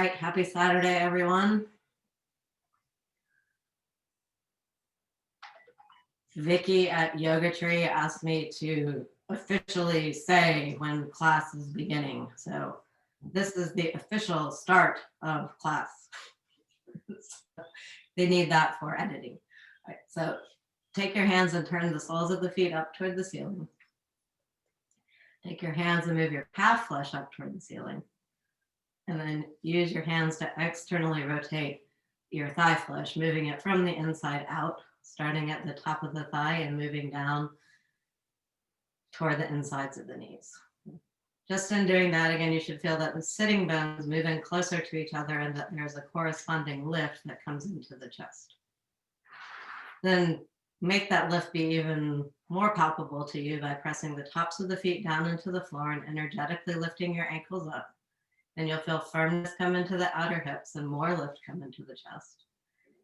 right, happy Saturday, everyone. Vicky at Yoga Tree asked me to officially say when class is beginning. So this is the official start of class. They need that for editing. All right, so take your hands and turn the soles of the feet up toward the ceiling. Take your hands and move your calf flesh up toward the ceiling. And then use your hands to externally rotate your thigh flesh, moving it from the inside out, starting at the top of the thigh and moving down toward the insides of the knees. Just in doing that, again, you should feel that the sitting bones move in closer to each other and that there's a corresponding lift that comes into the chest. Then make that lift be even more palpable to you by pressing the tops of the feet down into the floor and energetically lifting your ankles up. And you'll feel firmness come into the outer hips and more lift come into the chest.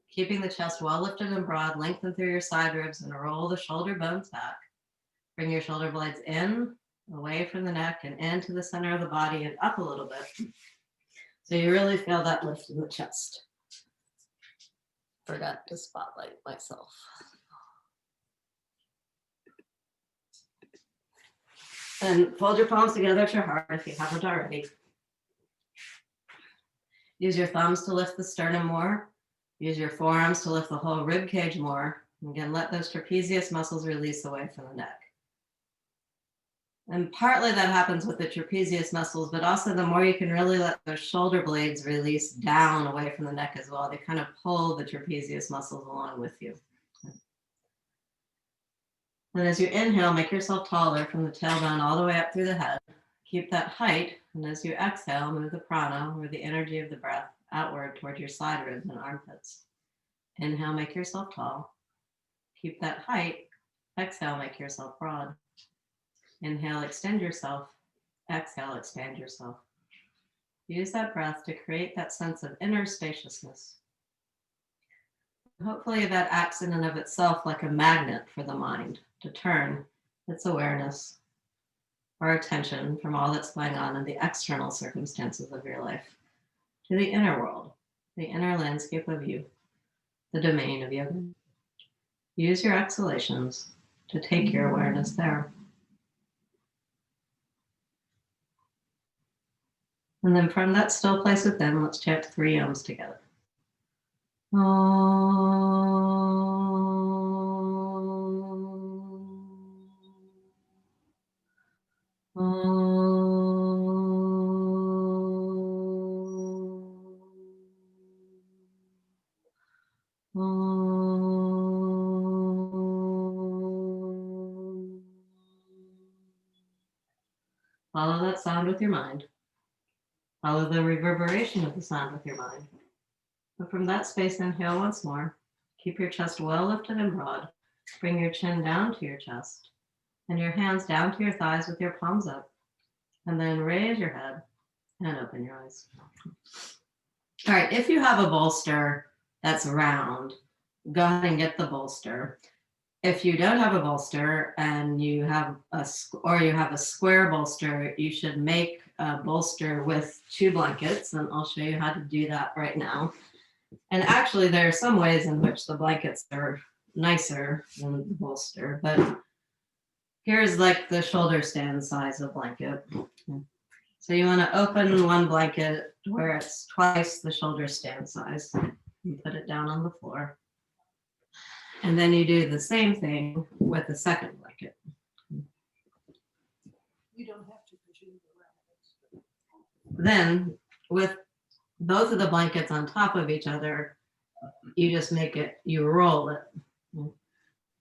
Keeping the chest well lifted and broad, lengthen through your side ribs and roll the shoulder bones back. Bring your shoulder blades in, away from the neck and into the center of the body and up a little bit. So you really feel that lift in the chest. Forgot to spotlight myself. And fold your palms together at your heart if you haven't already. Use your thumbs to lift the sternum more. Use your forearms to lift the whole rib cage more. And again, let those trapezius muscles release away from the neck. And partly that happens with the trapezius muscles, but also the more you can really let those shoulder blades release down away from the neck as well. They kind of pull the trapezius muscles along with you. And as you inhale, make yourself taller from the tailbone all the way up through the head. Keep that height, and as you exhale, move the prana, or the energy of the breath, outward toward your side ribs and armpits. Inhale, make yourself tall. Keep that height. Exhale, make yourself broad. Inhale, extend yourself. Exhale, expand yourself. Use that breath to create that sense of inner spaciousness. Hopefully that acts in and of itself like a magnet for the mind to turn its awareness or attention from all that's going on in the external circumstances of your life to the inner world, the inner landscape of you, the domain of yoga. Use your exhalations to take your awareness there. And then from that still place within, let's chant 3 Ms together. Follow that sound with your mind. Follow the reverberation of the sound with your mind. And from that space, inhale once more. Keep your chest well lifted and broad. Bring your chin down to your chest and your hands down to your thighs with your palms up. And then raise your head and open your eyes. All right, if you have a bolster that's round, go ahead and get the bolster. If you don't have a bolster and you have a square bolster, you should make a bolster with 2 blankets, and I'll show you how to do that right now. And actually, there are some ways in which the blankets are nicer than the bolster, but here's like the shoulder stand size of blanket. So you want to open one blanket where it's twice the shoulder stand size and put it down on the floor. And then you do the same thing with the second blanket. You don't have to presume the Then with both of the blankets on top of each other, you just you roll it.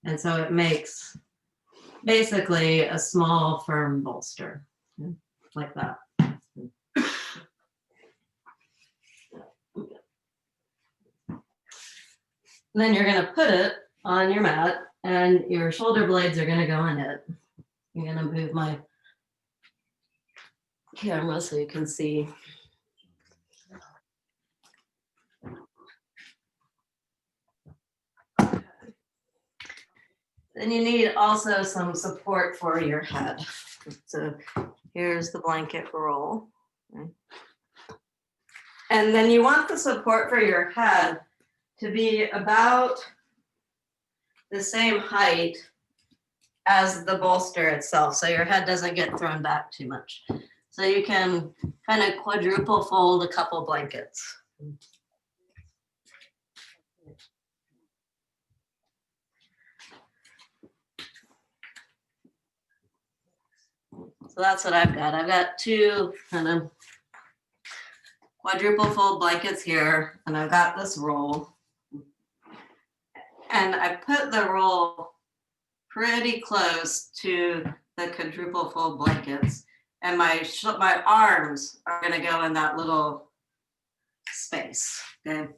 And so it makes basically a small, firm bolster, like that. Then you're going to put it on your mat, and your shoulder blades are going to go in it. I'm going to move my camera so you can see. Then you need also some support for your head. So here's the blanket roll. And then you want the support for your head to be about the same height as the bolster itself, so your head doesn't get thrown back too much. So you can kind of quadruple fold a couple blankets. So that's what I've got. I've got two kind of quadruple fold blankets here, and I've got this roll. And I put the roll pretty close to the quadruple fold blankets, and my arms are going to go in that little space. Okay.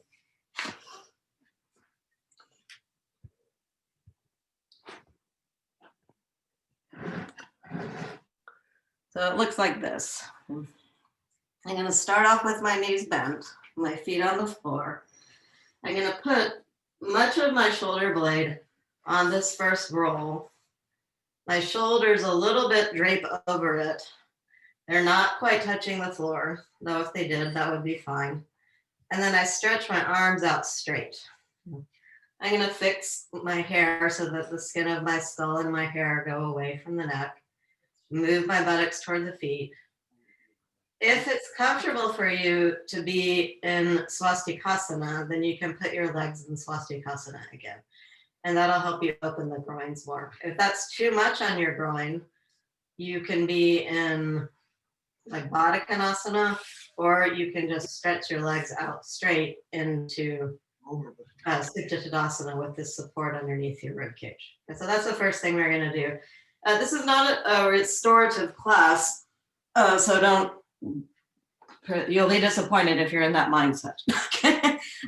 So it looks like this. I'm going to start off with my knees bent, my feet on the floor. I'm going to put much of my shoulder blade on this first roll. My shoulders a little bit drape over it. They're not quite touching the floor, though if they did, that would be fine. And then I stretch my arms out straight. I'm going to fix my hair so that the skin of my skull and my hair go away from the neck. Move my buttocks toward the feet. If it's comfortable for you to be in swastikasana, then you can put your legs in swastikasana again. And that'll help you open the groins more. If that's too much on your groin, you can be in like Baddha Konasana, or you can just stretch your legs out straight into Supta Tadasana with this support underneath your rib cage. And so that's the first thing we're going to do. This is not a restorative class, so you'll be disappointed if you're in that mindset.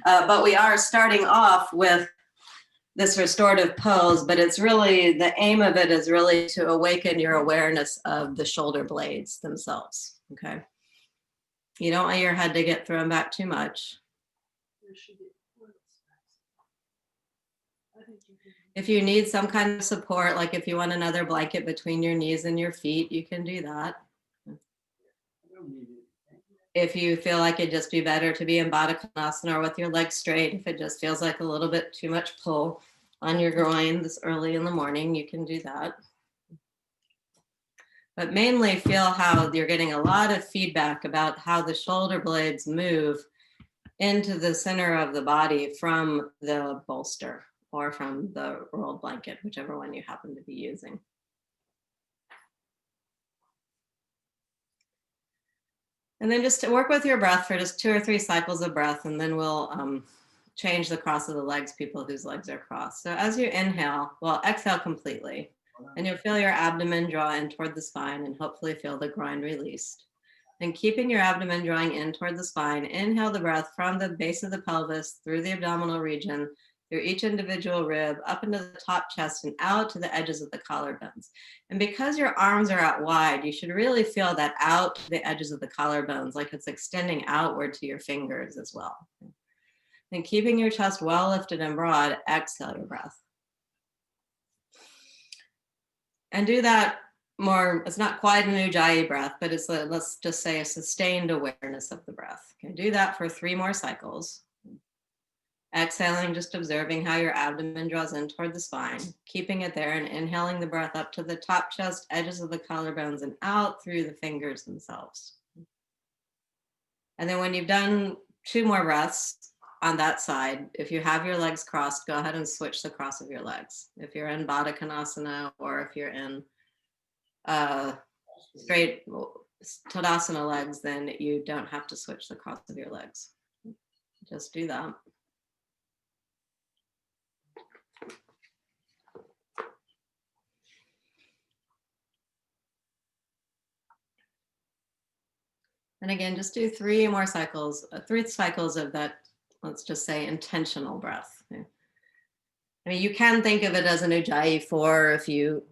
But we are starting off with this restorative pose, but it's really, the aim of it is really to awaken your awareness of the shoulder blades themselves, okay? You don't want your head to get thrown back too much. If you need some kind of support, like if you want another blanket between your knees and your feet, you can do that. If you feel like it'd just be better to be in Baddha Konasana or with your legs straight, if it just feels like a little bit too much pull on your groin this early in the morning, you can do that. But mainly feel how you're getting a lot of feedback about how the shoulder blades move into the center of the body from the bolster or from the rolled blanket, whichever one you happen to be using. And then just to work with your breath for just 2 or 3 cycles of breath, and then we'll change the cross of the legs, people whose legs are crossed. So as you inhale, well, exhale completely, and you'll feel your abdomen draw in toward the spine and hopefully feel the groin released. And keeping your abdomen drawing in toward the spine, inhale the breath from the base of the pelvis through the abdominal region, through each individual rib, up into the top chest and out to the edges of the collarbones. And because your arms are out wide, you should really feel that out to the edges of the collarbones, like it's extending outward to your fingers as well. And keeping your chest well lifted and broad, exhale your breath. And do that more, it's not quite an Ujjayi breath, but it's let's just say a sustained awareness of the breath. Okay, do that for 3 more cycles. Exhaling, just observing how your abdomen draws in toward the spine, keeping it there and inhaling the breath up to the top chest, edges of the collarbones and out through the fingers themselves. And then when you've done 2 more breaths on that side, if you have your legs crossed, go ahead and switch the cross of your legs. If you're in Baddha Konasana or if you're in straight Tadasana legs, then you don't have to switch the cross of your legs. Just do that. And again, just do 3 more cycles, 3 cycles of that, let's just say, intentional breath. I mean, you can think of it as an Ujjayi 4 if you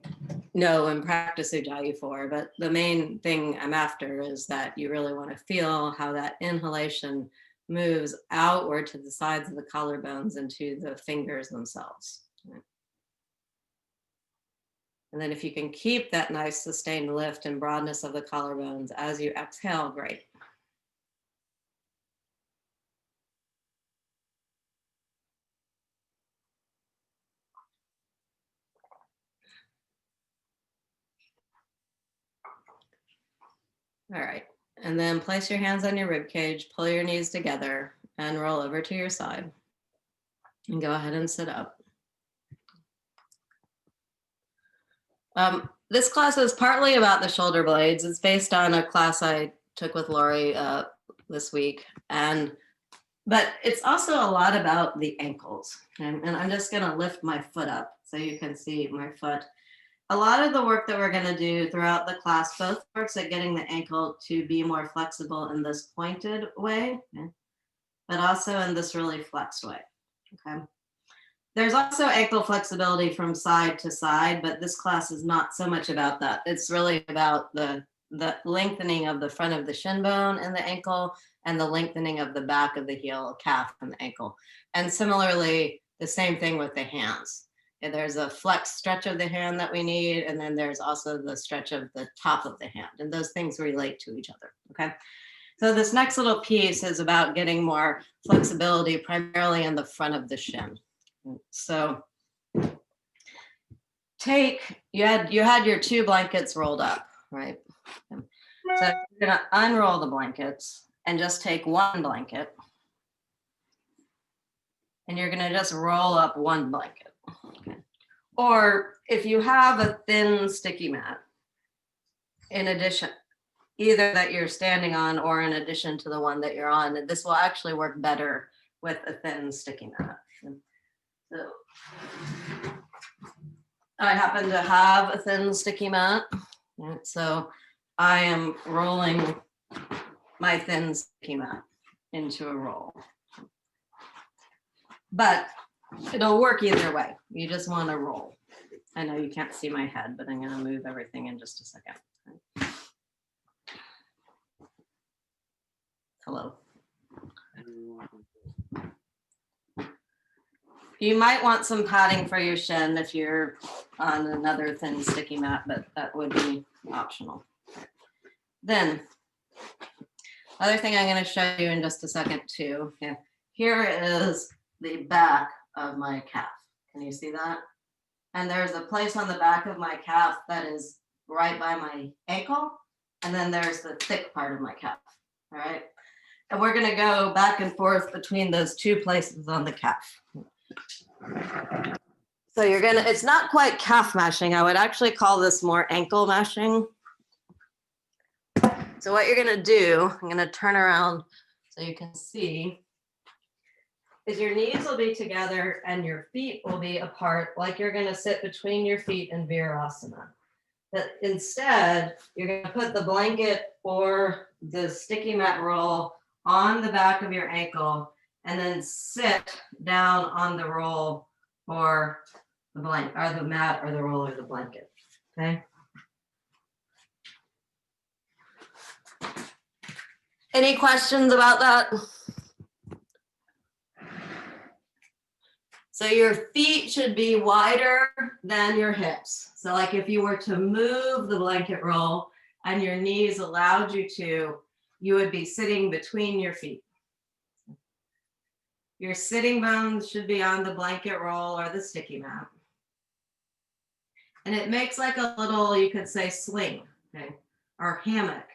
know and practice Ujjayi 4, but the main thing I'm after is that you really want to feel how that inhalation moves outward to the sides of the collarbones and to the fingers themselves. And then if you can keep that nice sustained lift and broadness of the collarbones as you exhale, great. All right. And then place your hands on your rib cage, pull your knees together, and roll over to your side. And go ahead and sit up. This class is partly about the shoulder blades. It's based on a class I took with Lori this week. But it's also a lot about the ankles. And I'm just gonna lift my foot up so you can see my foot. A lot of the work that we're gonna do throughout the class both works at getting the ankle to be more flexible in this pointed way, okay, but also in this really flexed way, okay? There's also ankle flexibility from side to side, but this class is not so much about that. It's really about the lengthening of the front of the shin bone and the ankle and the lengthening of the back of the heel, calf, and the ankle. And similarly, the same thing with the hands. And there's a flex stretch of the hand that we need, and then there's also the stretch of the top of the hand, and those things relate to each other, okay? So this next little piece is about getting more flexibility primarily in the front of the shin. So you had your 2 blankets rolled up, right? So you're gonna unroll the blankets and just take 1 blanket. And you're gonna just roll up 1 blanket. Okay. Or if you have a thin sticky mat, in addition, either that you're standing on or in addition to the one that you're on, this will actually work better with a thin sticky mat. So I happen to have a thin sticky mat. So I am rolling my thin sticky mat into a roll. But it'll work either way. You just want to roll. I know you can't see my head, but I'm going to move everything in just a second. Hello. You might want some padding for your shin if you're on another thin sticky mat, but that would be optional. Then, other thing I'm going to show you in just a second too. Okay. Here is the back of my calf. Can you see that? And there's a place on the back of my calf that is right by my ankle. And then there's the thick part of my calf. All right. And we're going to go back and forth between those 2 places on the calf. So it's not quite calf mashing. I would actually call this more ankle mashing. So what you're going to do, I'm going to turn around so you can see, is your knees will be together and your feet will be apart, like you're going to sit between your feet in Virasana. But instead, you're going to put the blanket or the sticky mat roll on the back of your ankle and then sit down on the roll or the blanket or the mat or the roll or the blanket. Okay. Any questions about that? So your feet should be wider than your hips. So like if you were to move the blanket roll and your knees allowed you to, you would be sitting between your feet. Your sitting bones should be on the blanket roll or the sticky mat. And it makes like a little, you could say sling, okay, or hammock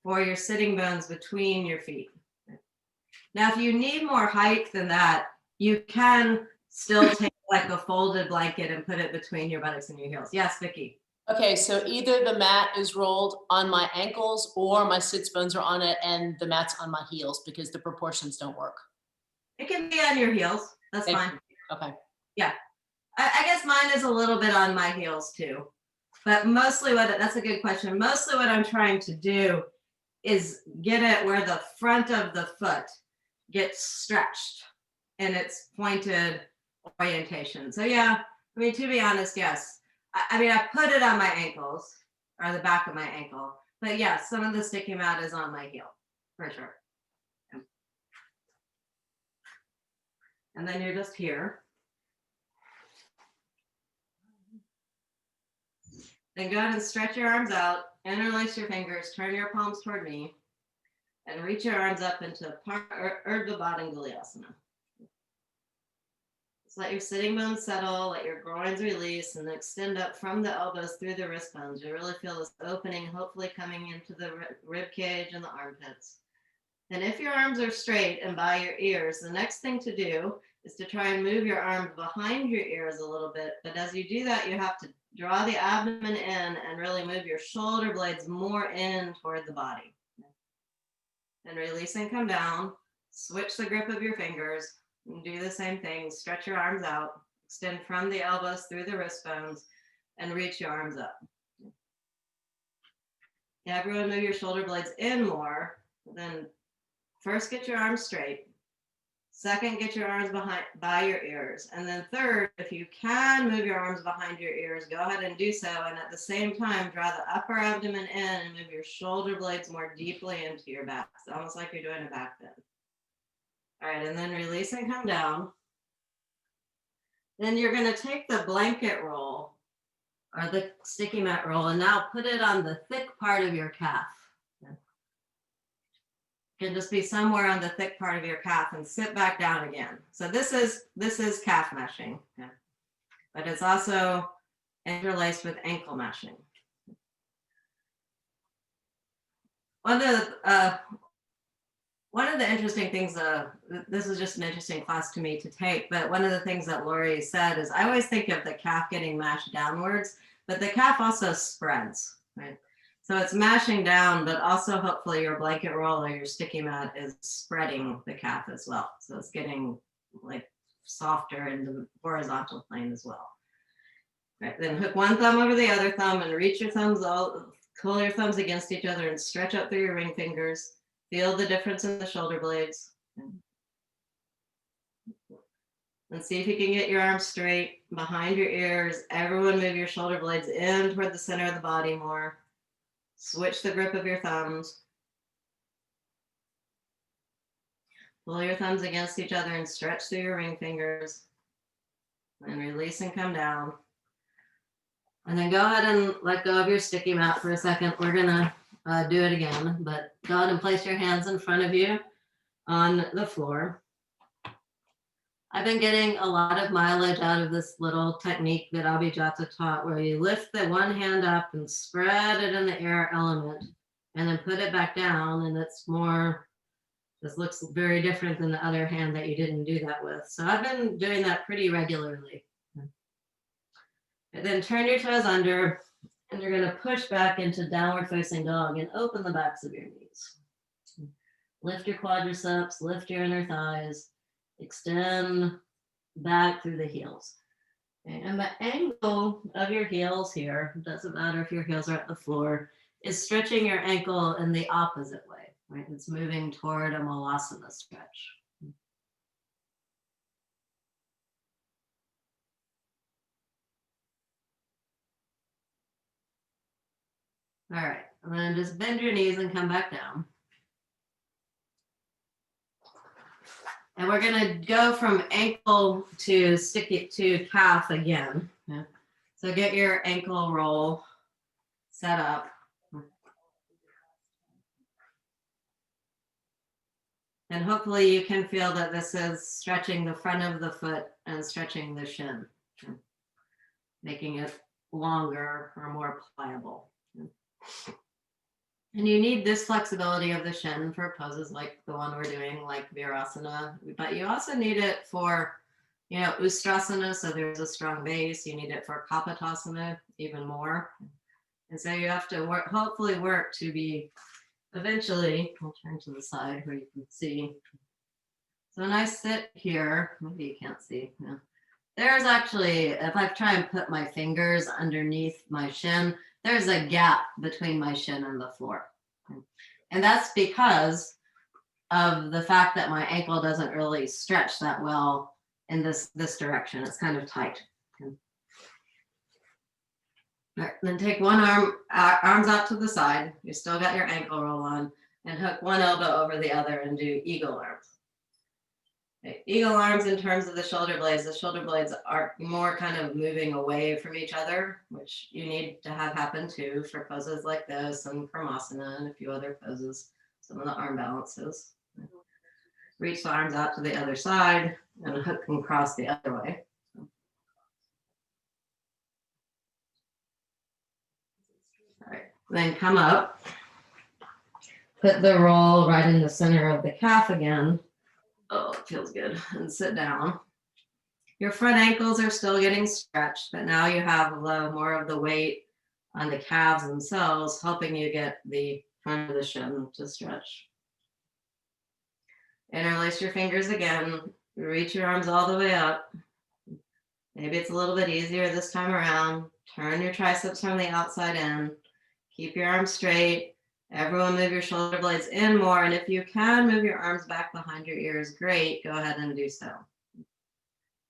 for your sitting bones between your feet. Now, if you need more height than that, you can still take like a folded blanket and put it between your buttocks and your heels. Yes, Vicki. Okay, so either the mat is rolled on my ankles or my sits bones are on it and the mat's on my heels because the proportions don't work. It can be on your heels. That's fine. Okay. Yeah. I guess mine is a little bit on my heels too. But mostly that's a good question. Mostly what I'm trying to do is get it where the front of the foot gets stretched in its pointed orientation. So yeah, I mean, to be honest, yes. I mean, I put it on my ankles or the back of my ankle, but yeah, some of the sticky mat is on my heel for sure. And then you're just here. Then go ahead and stretch your arms out, interlace your fingers, turn your palms toward me, and reach your arms up into Urdhva Baddha Galyasana. Just let your sitting bones settle, let your groins release, and extend up from the elbows through the wrist bones. You really feel this opening, hopefully coming into the rib cage and the armpits. And if your arms are straight and by your ears, the next thing to do is to try and move your arms behind your ears a little bit. But as you do that, you have to draw the abdomen in and really move your shoulder blades more in toward the body. And release and come down. Switch the grip of your fingers and do the same thing. Stretch your arms out, extend from the elbows through the wrist bones, and reach your arms up. Everyone move your shoulder blades in more. Then first get your arms straight. Second, get your arms by your ears. And then third, if you can move your arms behind your ears, go ahead and do so. And at the same time, draw the upper abdomen in and move your shoulder blades more deeply into your back. It's almost like you're doing a back bend. All right, and then release and come down. Then you're going to take the blanket roll or the sticky mat roll and now put it on the thick part of your calf. It can just be somewhere on the thick part of your calf and sit back down again. So this is calf meshing, but it's also interlaced with ankle meshing. One of the interesting things, this is just an interesting class to me to take, but one of the things that Lori said is I always think of the calf getting mashed downwards, but the calf also spreads, right? So it's mashing down, but also hopefully your blanket roll or your sticky mat is spreading the calf as well. So it's getting like softer in the horizontal plane as well. Right, then hook one thumb over the other thumb and reach your thumbs, curl your thumbs against each other and stretch up through your ring fingers. Feel the difference in the shoulder blades. And see if you can get your arms straight behind your ears. Everyone move your shoulder blades in toward the center of the body more. Switch the grip of your thumbs. Pull your thumbs against each other and stretch through your ring fingers. And release and come down. And then go ahead and let go of your sticky mat for a second. We're gonna do it again, but go ahead and place your hands in front of you on the floor. I've been getting a lot of mileage out of this little technique that Abhijata taught, where you lift the one hand up and spread it in the air element, and then put it back down, and it's more, this looks very different than the other hand that you didn't do that with. So I've been doing that pretty regularly. And then turn your toes under, and you're going to push back into downward facing dog and open the backs of your knees. Lift your quadriceps, lift your inner thighs, extend back through the heels. Okay, and the angle of your heels here, doesn't matter if your heels are at the floor, is stretching your ankle in the opposite way, right? It's moving toward a malasana stretch. All right, and then just bend your knees and come back down. And we're gonna go from ankle to sticky to calf again. Yeah. So get your ankle roll set up. And hopefully you can feel that this is stretching the front of the foot and stretching the shin, making it longer or more pliable. And you need this flexibility of the shin for poses like the one we're doing, like Virasana, but you also need it for, Ustrasana, so there's a strong base. You need it for Kapotasana even more. And so you have to hopefully work to be eventually, I'll turn to the side where you can see. So when I sit here, maybe you can't see. Yeah. There's actually, if I try and put my fingers underneath my shin, there's a gap between my shin and the floor. And that's because of the fact that my ankle doesn't really stretch that well in this direction. It's kind of tight. All right, then take one arms out to the side. You still got your ankle roll on, and hook one elbow over the other and do eagle arms. Okay, eagle arms in terms of the shoulder blades are more kind of moving away from each other, which you need to have happen too for poses like this and Karmasana and a few other poses, some of the arm balances. Reach the arms out to the other side and hook and cross the other way. All right, then come up. Put the roll right in the center of the calf again. Oh, it feels good. And sit down. Your front ankles are still getting stretched, but now you have more of the weight on the calves themselves, helping you get the front of the shin to stretch. Interlace your fingers again. Reach your arms all the way up. Maybe it's a little bit easier this time around. Turn your triceps from the outside in. Keep your arms straight. Everyone move your shoulder blades in more. And if you can move your arms back behind your ears, great. Go ahead and do so.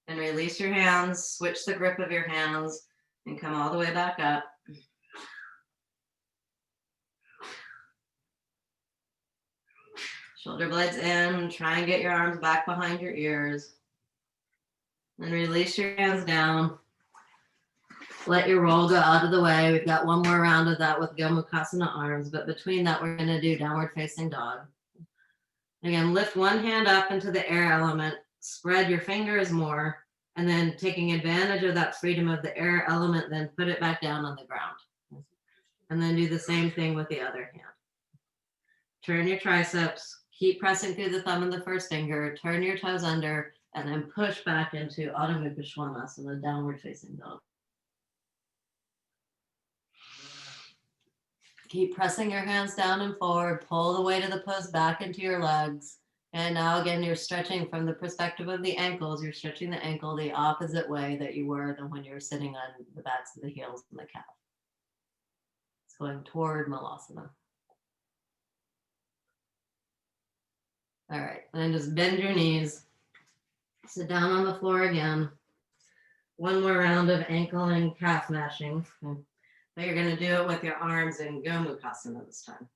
And release your hands. Switch the grip of your hands and come all the way back up. Shoulder blades in. Try and get your arms back behind your ears. And release your hands down. Let your roll go out of the way. We've got one more round of that with Gomukhasana arms, but between that, we're going to do downward facing dog. Again, lift one hand up into the air element, spread your fingers more, and then taking advantage of that freedom of the air element, then put it back down on the ground. And then do the same thing with the other hand. Turn your triceps, keep pressing through the thumb and the first finger, turn your toes under, and then push back into Adho Mukha Svanasana, downward facing dog. Keep pressing your hands down and forward, pull the weight of the pose back into your legs. And now again, you're stretching from the perspective of the ankles. You're stretching the ankle the opposite way that you were than when you were sitting on the backs of the heels and the calf. It's going toward Malasana. All right, and then just bend your knees. Sit down on the floor again. One more round of ankle and calf mashing. But you're going to do it with your arms in Gomukhasana this time.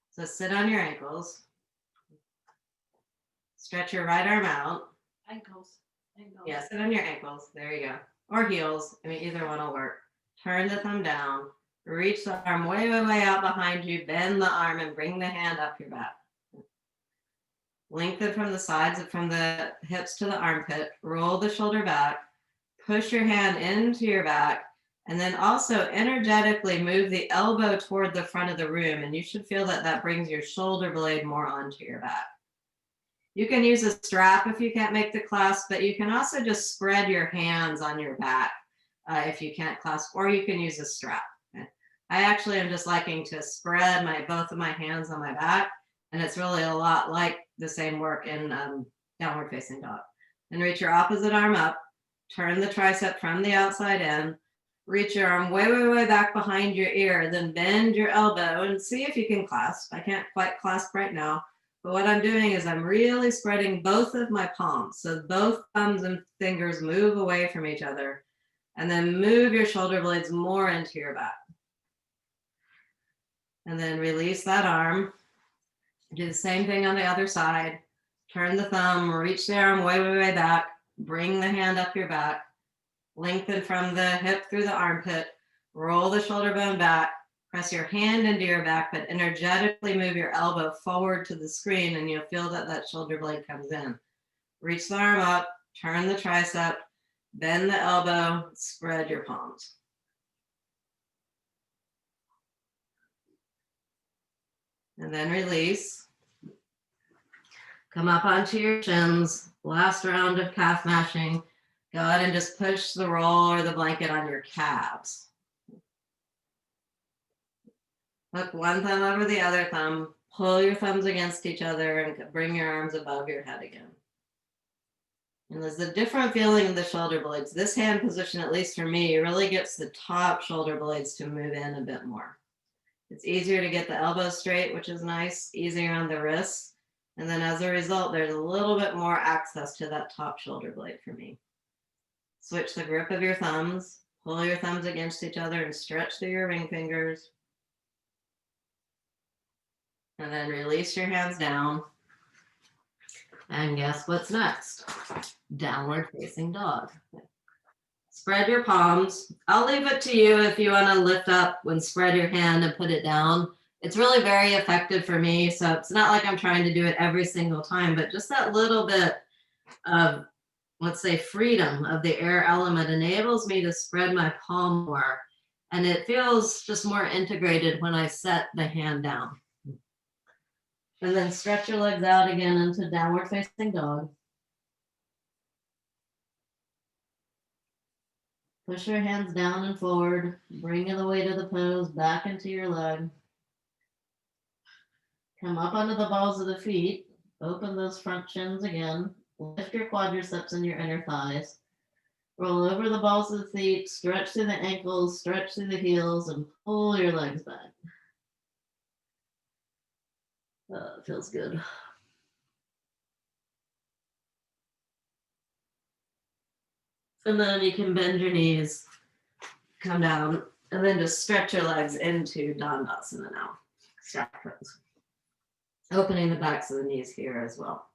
So sit on your ankles. Stretch your right arm out. Ankles. Yeah, sit on your ankles. There you go. Or heels. I mean, either one will work. Turn the thumb down. Reach the arm way, way, way out behind you. Bend the arm and bring the hand up your back. Lengthen from the sides, from the hips to the armpit. Roll the shoulder back. Push your hand into your back. And then also energetically move the elbow toward the front of the room. And you should feel that that brings your shoulder blade more onto your back. You can use a strap if you can't make the clasp, but you can also just spread your hands on your back if you can't clasp, or you can use a strap. I actually am just liking to spread both of my hands on my back. And it's really a lot like the same work in downward facing dog. And reach your opposite arm up, turn the tricep from the outside in, reach your arm way, way, way back behind your ear, then bend your elbow and see if you can clasp. I can't quite clasp right now, but what I'm doing is I'm really spreading both of my palms. So both thumbs and fingers move away from each other, and then move your shoulder blades more into your back. And then release that arm. Do the same thing on the other side. Turn the thumb, reach the arm way, way, way back, bring the hand up your back. Lengthen from the hip through the armpit, roll the shoulder bone back, press your hand into your back, but energetically move your elbow forward to the screen and you'll feel that that shoulder blade comes in. Reach the arm up, turn the tricep, bend the elbow, spread your palms. And then release. Come up onto your shins, last round of calf mashing. Go ahead and just push the roll or the blanket on your calves. Hook one thumb over the other thumb, pull your thumbs against each other and bring your arms above your head again. And there's a different feeling in the shoulder blades. This hand position, at least for me, really gets the top shoulder blades to move in a bit more. It's easier to get the elbows straight, which is nice, easier on the wrists. And then as a result, there's a little bit more access to that top shoulder blade for me. Switch the grip of your thumbs, pull your thumbs against each other and stretch through your ring fingers. And then release your hands down. And guess what's next? Downward facing dog. Spread your palms. I'll leave it to you if you want to lift up and spread your hand and put it down. It's really very effective for me. So it's not like I'm trying to do it every single time, but just that little bit of, let's say, freedom of the air element enables me to spread my palm more. And it feels just more integrated when I set the hand down. And then stretch your legs out again into downward facing dog. Push your hands down and forward, bringing the weight of the pose back into your leg. Come up onto the balls of the feet, open those front shins again, lift your quadriceps and your inner thighs. Roll over the balls of the feet, stretch through the ankles, stretch through the heels, and pull your legs back. It feels good. And then you can bend your knees, come down, and then just stretch your legs into Dandasana now. Stretch those. Opening the backs of the knees here as well.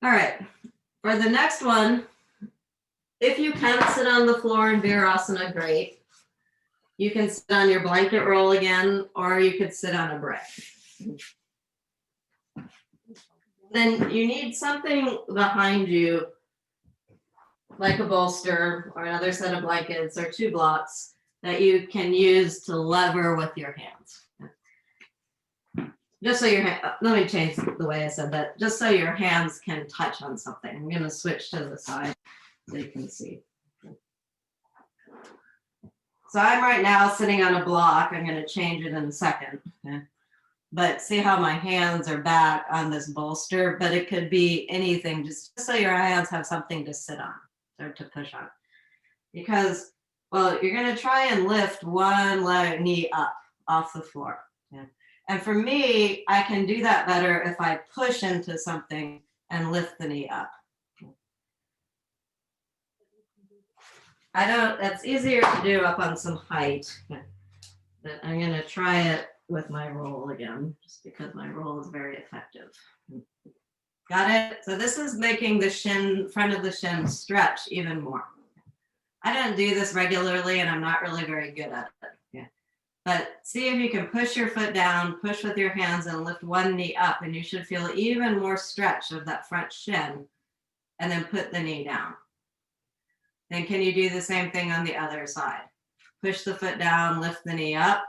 All right, for the next one, if you can sit on the floor in Virasana, great. You can sit on your blanket roll again, or you could sit on a brick. Then you need something behind you, like a bolster or another set of blankets or 2 blocks that you can use to lever with your hands. Just so your hand, let me change the way I said that, just so your hands can touch on something. I'm going to switch to the side so you can see. So I'm right now sitting on a block. I'm going to change it in a second. Okay. But see how my hands are back on this bolster, but it could be anything, just so your hands have something to sit on or to push on. Because, well, you're going to try and lift one knee up off the floor. Yeah. And for me, I can do that better if I push into something and lift the knee up. That's easier to do up on some height, but I'm going to try it with my roll again, just because my roll is very effective. Got it? So this is making the shin, front of the shin stretch even more. I don't do this regularly and I'm not really very good at it. Yeah. But see if you can push your foot down, push with your hands and lift one knee up and you should feel even more stretch of that front shin and then put the knee down. Then can you do the same thing on the other side? Push the foot down, lift the knee up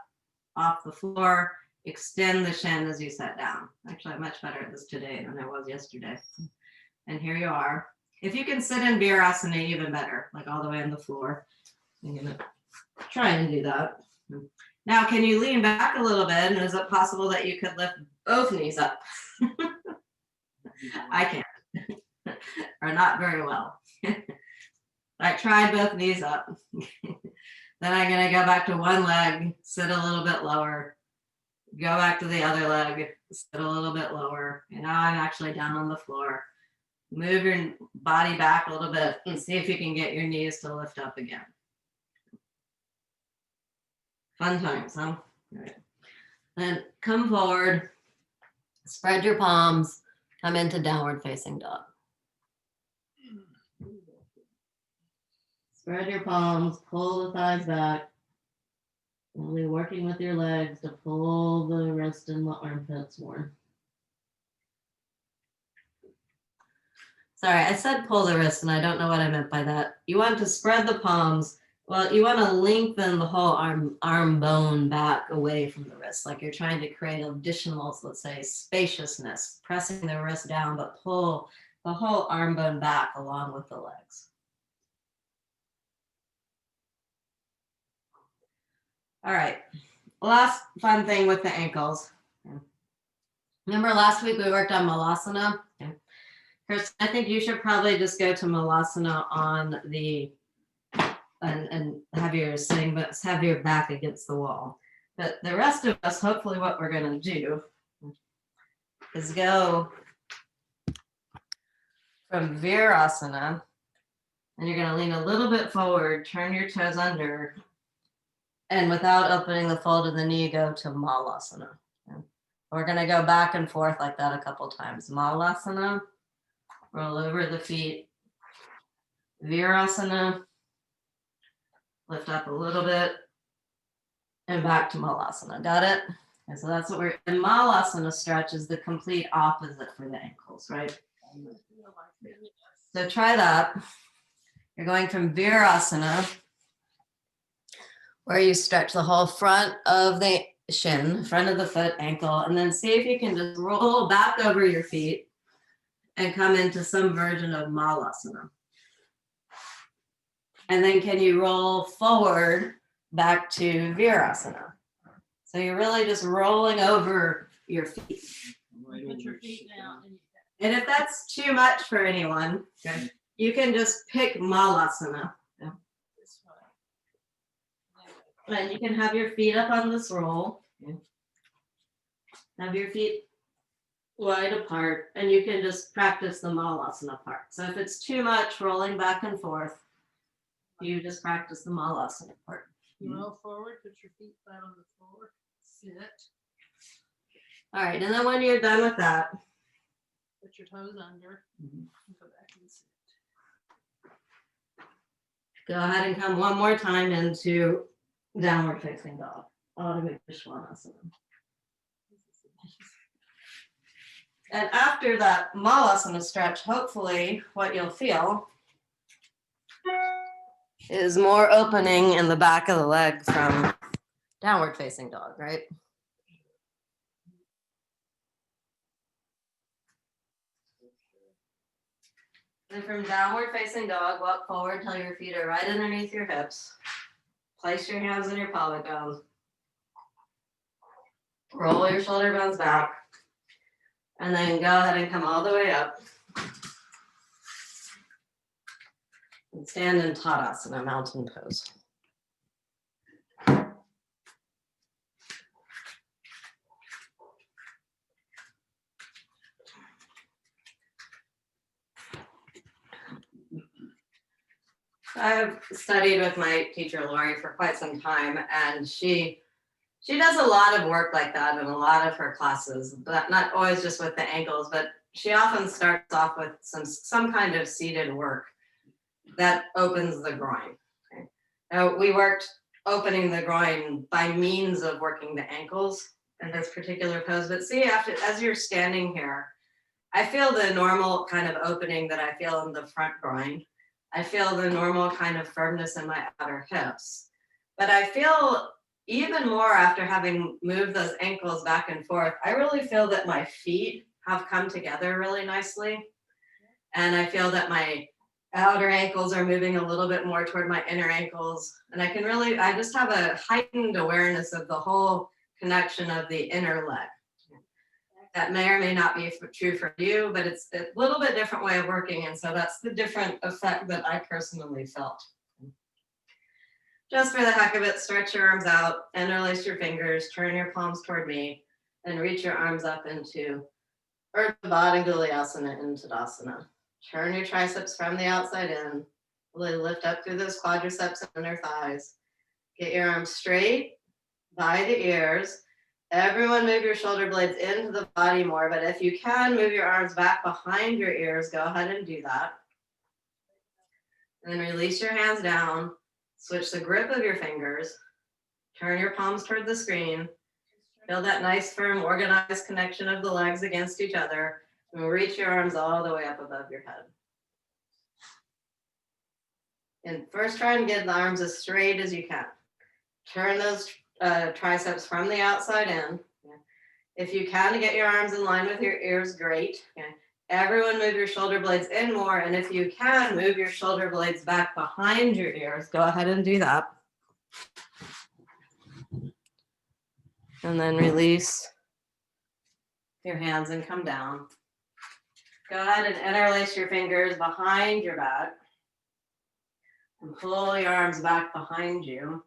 off the floor, extend the shin as you sit down. Actually, I'm much better at this today than I was yesterday. And here you are. If you can sit in Virasana, even better, like all the way on the floor. I'm gonna try and do that. Now, can you lean back a little bit? And is it possible that you could lift both knees up? I can't, or not very well. I tried both knees up. Then I'm gonna go back to one leg, sit a little bit lower, go back to the other leg, sit a little bit lower. And now I'm actually down on the floor. Move your body back a little bit and see if you can get your knees to lift up again. Fun times, huh? All right. Then come forward, spread your palms, come into downward facing dog. Spread your palms, pull the thighs back. Only working with your legs to pull the wrist and the armpits more. Sorry, I said pull the wrist and I don't know what I meant by that. You want to spread the palms. Well, you want to lengthen the whole arm bone back away from the wrist, like you're trying to create additional, let's say, spaciousness, pressing the wrist down, but pull the whole arm bone back along with the legs. All right, last fun thing with the ankles. Remember last week we worked on Malasana? Okay. Chris, I think you should probably just go to Malasana on the and have your sitting, but have your back against the wall. But the rest of us, hopefully what we're going to do is go from Virasana, and you're going to lean a little bit forward, turn your toes under, and without opening the fold of the knee, go to Malasana. Okay. We're going to go back and forth like that a couple times. Malasana, roll over the feet, Virasana, lift up a little bit, and back to Malasana. Got it? And so that's what we're, and Malasana stretch is the complete opposite for the ankles, right? So try that. You're going from Virasana, where you stretch the whole front of the shin, front of the foot, ankle, and then see if you can just roll back over your feet and come into some version of Malasana. And then can you roll forward back to Virasana? So you're really just rolling over your feet. Put your feet down. And if that's too much for anyone, okay, you can just pick Malasana. And you can have your feet up on this roll. Have your feet wide apart, and you can just practice the Malasana part. So if it's too much rolling back and forth, you just practice the Malasana part. You roll forward, put your feet flat on the floor, sit, All right, and then when you're done with that, put your toes under, and go back and sit. go ahead and come one more time into downward facing dog. Automatic Svanasana. And after that Malasana stretch, hopefully what you'll feel is more opening in the back of the leg from downward facing dog, right? And from downward facing dog, walk forward till your feet are right underneath your hips. Place your hands in your pelvic bones. Roll your shoulder bones back. And then go ahead and come all the way up. And stand in Tadasana, mountain pose. I've studied with my teacher, Lori, for quite some time, and she does a lot of work like that in a lot of her classes, but not always just with the ankles, but she often starts off with some kind of seated work that opens the groin. Okay? Now, we worked opening the groin by means of working the ankles in this particular pose, but see, as you're standing here, I feel the normal kind of opening that I feel in the front groin. I feel the normal kind of firmness in my outer hips, but I feel even more after having moved those ankles back and forth. I really feel that my feet have come together really nicely. And I feel that my outer ankles are moving a little bit more toward my inner ankles. And I just have a heightened awareness of the whole connection of the inner leg. That may or may not be true for you, but it's a little bit different way of working. And so that's the different effect that I personally felt. Just for the heck of it, stretch your arms out, interlace your fingers, turn your palms toward me, and reach your arms up into Urdhva Bhadanguliasana in Tadasana. Turn your triceps from the outside in. Really lift up through those quadriceps and inner thighs. Get your arms straight by the ears. Everyone move your shoulder blades into the body more, but if you can, move your arms back behind your ears. Go ahead and do that. And then release your hands down. Switch the grip of your fingers. Turn your palms toward the screen. Feel that nice, firm, organized connection of the legs against each other. And reach your arms all the way up above your head. And first try and get the arms as straight as you can. Turn those triceps from the outside in. If you can, get your arms in line with your ears, great. Everyone move your shoulder blades in more, and if you can, move your shoulder blades back behind your ears. Go ahead and do that. And then release your hands and come down. Go ahead and interlace your fingers behind your back. And pull your arms back behind you.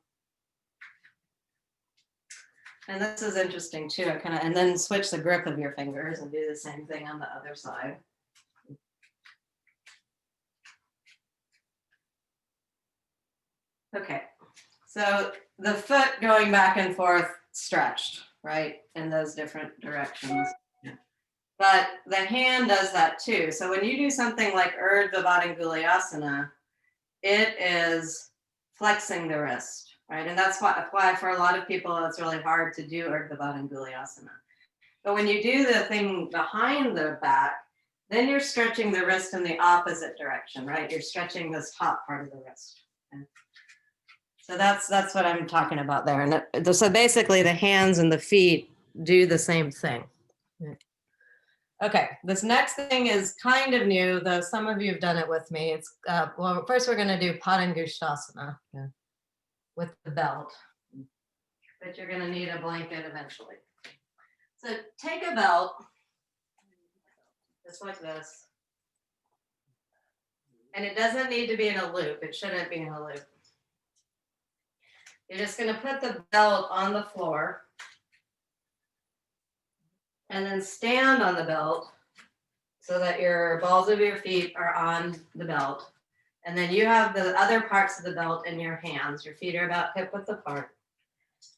And this is interesting too. And then switch the grip of your fingers and do the same thing on the other side. Okay, so the foot going back and forth stretched, right, in those different directions. But the hand does that too. So when you do something like Urdhva Bhadanguliasana, it is flexing the wrist. right? And that's why for a lot of people, it's really hard to do Urdhva Gulyasana. But when you do the thing behind the back, then you're stretching the wrist in the opposite direction, right? You're stretching this top part of the wrist. Okay. So that's what I'm talking about there. And so basically the hands and the feet do the same thing. Okay, this next thing is kind of new, though some of you have done it with me. It's, well, first we're gonna do Padangusthasana with the belt, but you're gonna need a blanket eventually. So take a belt, just like this. And it doesn't need to be in a loop. It shouldn't be in a loop. You're just gonna put the belt on the floor and then stand on the belt so that your balls of your feet are on the belt. And then you have the other parts of the belt in your hands. Your feet are about hip width apart.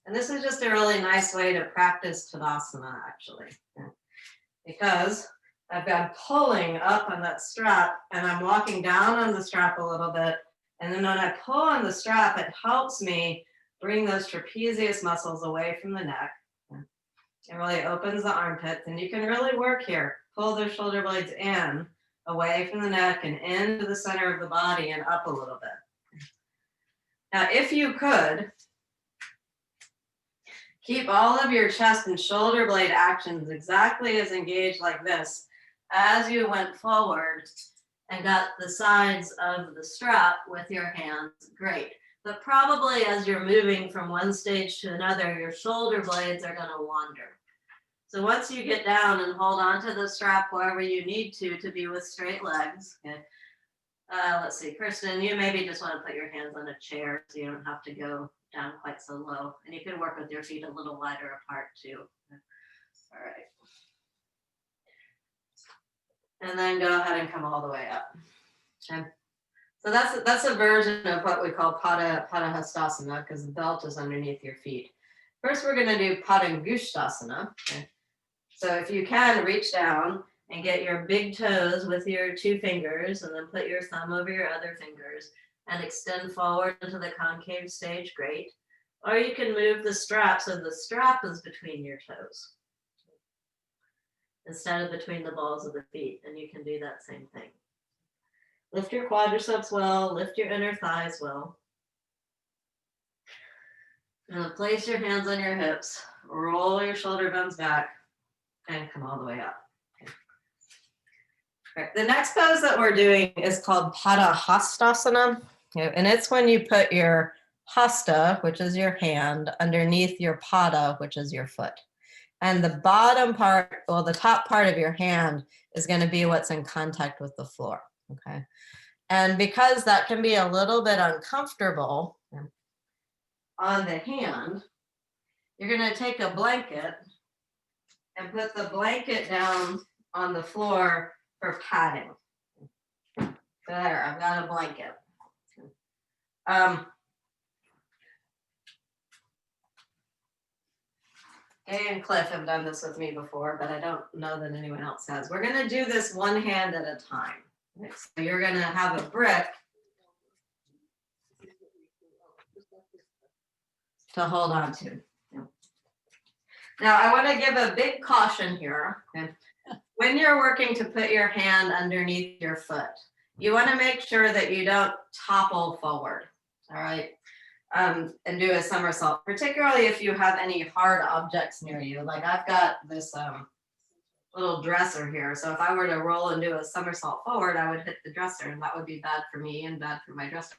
And this is just a really nice way to practice Tadasana, actually. Because I've been pulling up on that strap and I'm walking down on the strap a little bit. And then when I pull on the strap, it helps me bring those trapezius muscles away from the neck. It really opens the armpits, and you can really work here. Pull those shoulder blades in, away from the neck and into the center of the body and up a little bit. Now, if you could, keep all of your chest and shoulder blade actions exactly as engaged like this as you went forward and got the sides of the strap with your hands, great. But probably as you're moving from one stage to another, your shoulder blades are going to wander. So once you get down and hold onto the strap wherever you need to be with straight legs. Okay. Let's see, Kristen, you maybe just want to put your hands on a chair so you don't have to go down quite so low. And you can work with your feet a little wider apart too. All right. And then go ahead and come all the way up. Okay. So that's a version of what we call Padahastasana, because the belt is underneath your feet. First, we're going to do Padangusthasana. Okay. So if you can, reach down and get your big toes with your two fingers, and then put your thumb over your other fingers and extend forward into the concave stage, great. Or you can move the strap so the strap is between your toes instead of between the balls of the feet, and you can do that same thing. Lift your quadriceps well, lift your inner thighs well. And place your hands on your hips, roll your shoulder bones back, and come all the way up. Okay. Right. The next pose that we're doing is called Padahastasana. Okay. And it's when you put your hasta, which is your hand, underneath your pada, which is your foot. And the bottom part, well, the top part of your hand is going to be what's in contact with the floor. Okay. And because that can be a little bit uncomfortable on the hand, you're going to take a blanket and put the blanket down on the floor for padding. So there, I've got a blanket. Gay and Cliff have done this with me before, but I don't know that anyone else has. We're going to do this one hand at a time. So you're going to have a brick to hold on to. Now, I want to give a big caution here. Okay? When you're working to put your hand underneath your foot, you want to make sure that you don't topple forward, all right, and do a somersault, particularly if you have any hard objects near you. Like I've got this little dresser here. So if I were to roll and do a somersault forward, I would hit the dresser, and that would be bad for me and bad for my dresser.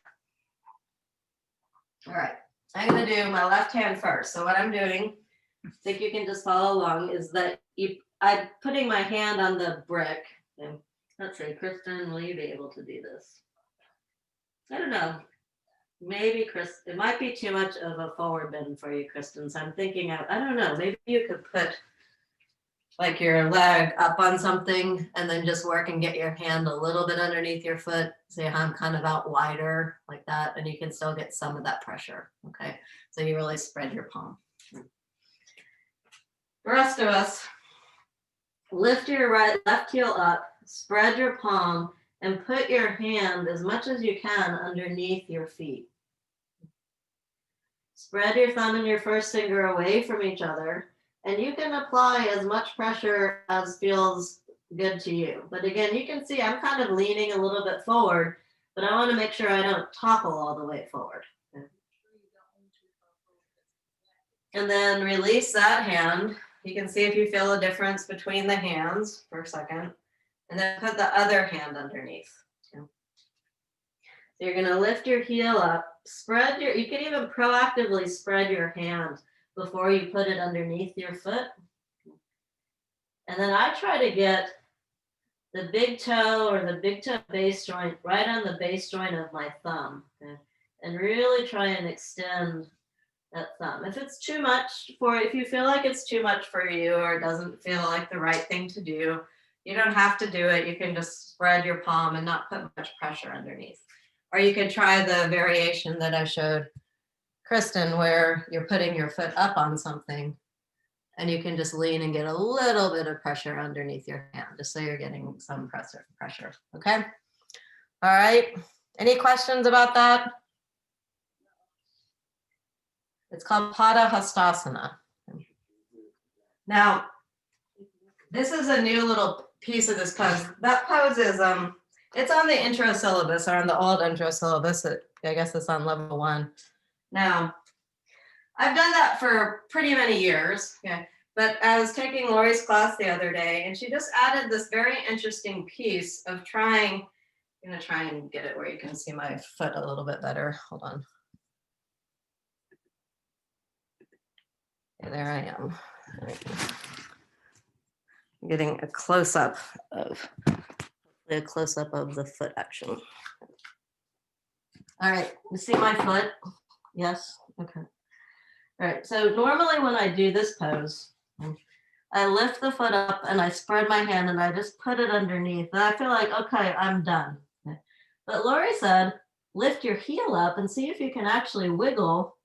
All right, I'm going to do my left hand first. So what I'm doing, I think you can just follow along, is that I'm putting my hand on the brick. And let's see, Kristen, will you be able to do this? I don't know. Maybe Chris, it might be too much of a forward bend for you, Kristen. So I'm thinking, I don't know, maybe you could put like your leg up on something and then just work and get your hand a little bit underneath your foot. So your hand kind of out wider like that, and you can still get some of that pressure. Okay, so you really spread your palm. The rest of us, lift your left heel up, spread your palm, and put your hand as much as you can underneath your feet. Spread your thumb and your first finger away from each other, and you can apply as much pressure as feels good to you. But again, you can see I'm kind of leaning a little bit forward, but I want to make sure I don't topple all the way forward. And then release that hand. You can see if you feel a difference between the hands for a second, and then put the other hand underneath. So you're going to lift your heel up, you can even proactively spread your hand before you put it underneath your foot. And then I try to get the big toe or the big toe base joint right on the base joint of my thumb, okay? And really try and extend that thumb. If it's too much if you feel like it's too much for you or it doesn't feel like the right thing to do, you don't have to do it. You can just spread your palm and not put much pressure underneath. Or you could try the variation that I showed Kristen, where you're putting your foot up on something and you can just lean and get a little bit of pressure underneath your hand, just so you're getting some pressure. Okay. All right. Any questions about that? It's called Pada Hastasana. Now, this is a new little piece of this pose. That pose is, it's on the intro syllabus, or on the old intro syllabus. I guess it's on level 1. Now, I've done that for pretty many years. Okay. But I was taking Lori's class the other day, and she just added this very interesting piece of trying. I'm going to try and get it where you can see my foot a little bit better. Hold on. Okay, there I am. I'm getting a close-up of the foot action. All right, you see my foot? Yes, okay. All right, so normally when I do this pose, I lift the foot up and I spread my hand and I just put it underneath, and I feel like, okay, I'm done. Okay. But Lori said, lift your heel up and see if you can actually wiggle.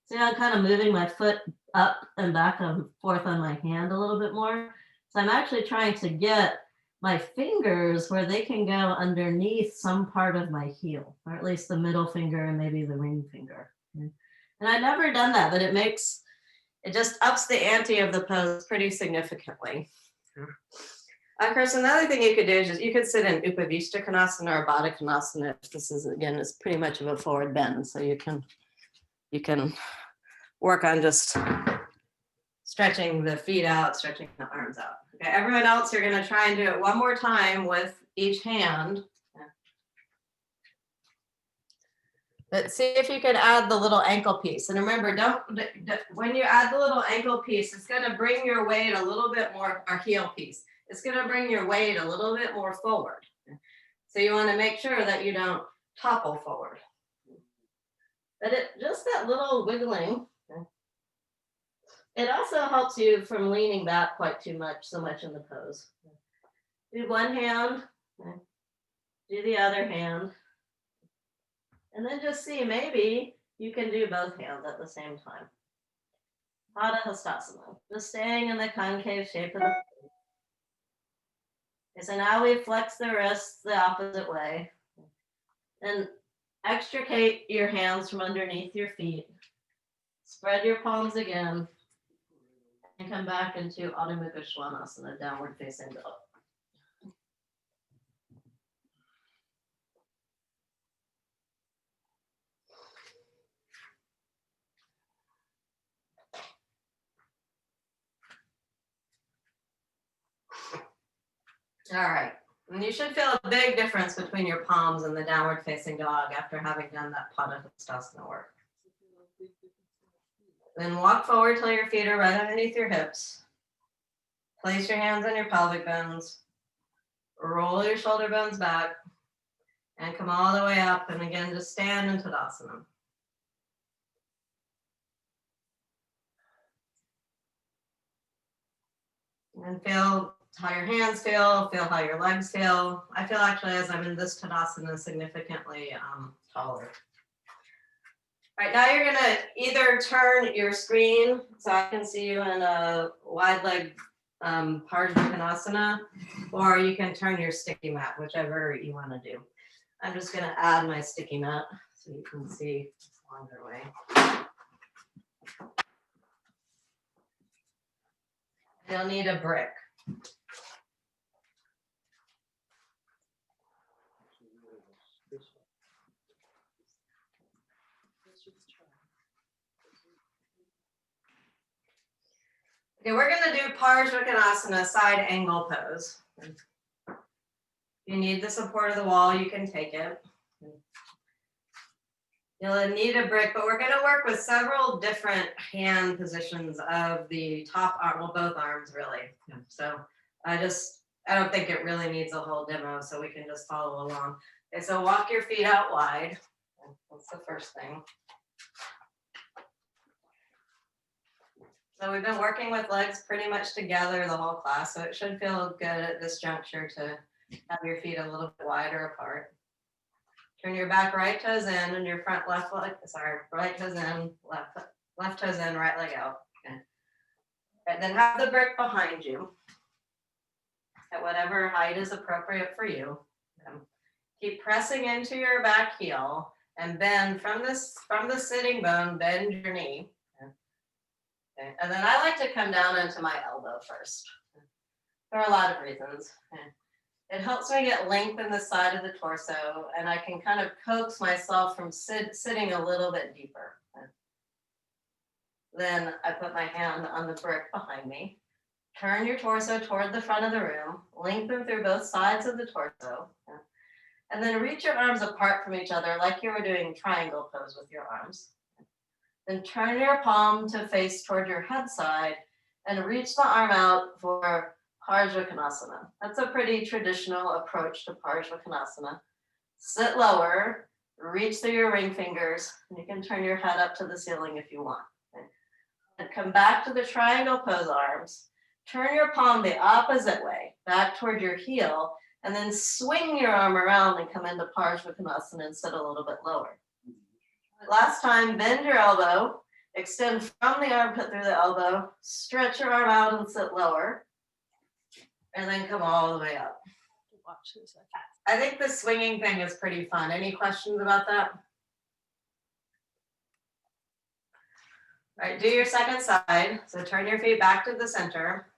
See how I'm kind of moving my foot up and back and forth on my hand a little bit more. So I'm actually trying to get my fingers where they can go underneath some part of my heel, or at least the middle finger and maybe the ring finger. And I've never done that, but it just ups the ante of the pose pretty significantly. Chris, another thing you could do is you could sit in Upavishta Konasana or Baddha Konasana. This is, again, is pretty much of a forward bend, so you can work on just stretching the feet out, stretching the arms out. Okay, everyone else, you're going to try and do it one more time with each hand. But see if you can add the little ankle piece. And remember, when you add the little ankle piece, it's going to bring your weight a little bit more, or heel piece. It's going to bring your weight a little bit more forward. So you want to make sure that you don't topple forward. But just that little wiggling, it also helps you from leaning back quite so much in the pose. Do one hand, do the other hand, and then just see, maybe you can do both hands at the same time. Pada Hastasana, just staying in the concave shape of the foot. Okay, so now we flex the wrists the opposite way, and extricate your hands from underneath your feet. Spread your palms again, and come back into Adho Mukha Svanasana, downward facing dog. All right, and you should feel a big difference between your palms and the downward facing dog after having done that Pada Hastasana work. Then walk forward till your feet are right underneath your hips. Place your hands on your pelvic bones. Roll your shoulder bones back and come all the way up. And again, just stand in Tadasana. And feel how your hands feel how your legs feel. I feel actually, as I'm in this Tadasana, significantly taller. All right, now you're gonna either turn your screen so I can see you in a wide leg Parsvakonasana, or you can turn your sticky mat, whichever you want to do. I'm just gonna add my sticky mat so you can see longer way. You'll need a brick. Okay, we're gonna do Parsvakonasana side angle pose. If you need the support of the wall, you can take it. You'll need a brick, but we're gonna work with several different hand positions of the top arm, well, both arms really. So I don't think it really needs a whole demo, so we can just follow along. Okay, so walk your feet out wide. That's the first thing. So we've been working with legs pretty much together the whole class, so it should feel good at this juncture to have your feet a little bit wider apart. Turn your back right toes in and your front left leg, right toes in, left toes in, right leg out. Okay. Right, then have the brick behind you at whatever height is appropriate for you. Keep pressing into your back heel and bend from the sitting bone, bend your knee. Okay. And then I like to come down into my elbow first for a lot of reasons. Okay. It helps me get length in the side of the torso, and I can kind of coax myself from sitting a little bit deeper. Okay. Then I put my hand on the brick behind me. Turn your torso toward the front of the room, lengthen through both sides of the torso, okay. And then reach your arms apart from each other like you were doing triangle pose with your arms. Then turn your palm to face toward your head side and reach the arm out for Parsvakonasana. That's a pretty traditional approach to Parsvakonasana. Sit lower, reach through your ring fingers, and you can turn your head up to the ceiling if you want. Okay. And come back to the triangle pose arms. Turn your palm the opposite way, back toward your heel, and then swing your arm around and come into Parsvakonasana and sit a little bit lower. Last time, bend your elbow, extend from the armpit through the elbow, stretch your arm out and sit lower, and then come all the way up. Watch this. I think the swinging thing is pretty fun. Any questions about that? All right, do your second side. So turn your feet back to the center.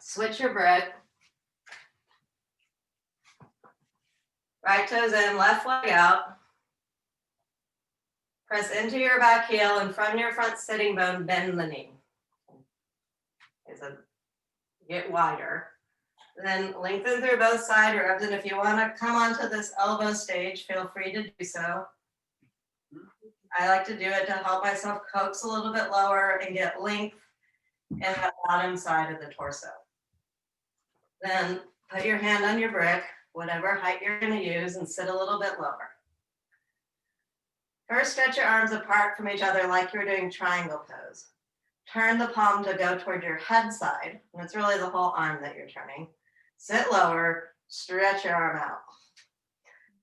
Switch your brick. Right toes in, left leg out. Press into your back heel and from your front sitting bone, bend the knee. Okay, so get wider. Then lengthen through both side ribs, and if you want to come onto this elbow stage, feel free to do so. I like to do it to help myself coax a little bit lower and get length in the bottom side of the torso. Then put your hand on your brick, whatever height you're going to use, and sit a little bit lower. First, stretch your arms apart from each other like you're doing triangle pose. Turn the palm to go toward your head side, and it's really the whole arm that you're turning. Sit lower, stretch your arm out.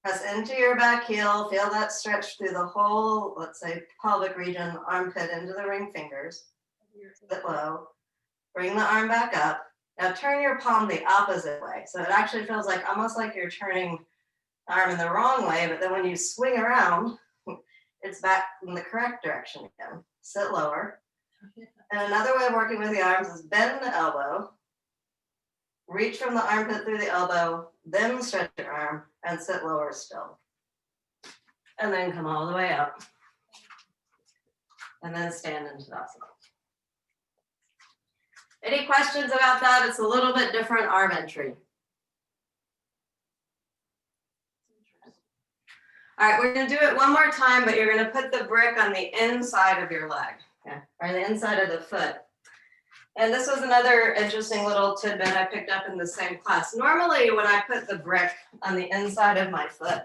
Press into your back heel, feel that stretch through the whole, let's say, pelvic region, armpit into the ring fingers. Sit low, bring the arm back up. Now turn your palm the opposite way. So it actually feels like almost like you're turning the arm in the wrong way, but then when you swing around, it's back in the correct direction again. Sit lower. And another way of working with the arms is bend the elbow, reach from the armpit through the elbow, then stretch your arm and sit lower still. And then come all the way up. And then stand into Tadasana. Any questions about that? It's a little bit different arm entry. All right, we're gonna do it one more time, but you're gonna put the brick on the inside of your leg, okay, or the inside of the foot. And this was another interesting little tidbit I picked up in the same class. Normally, when I put the brick on the inside of my foot,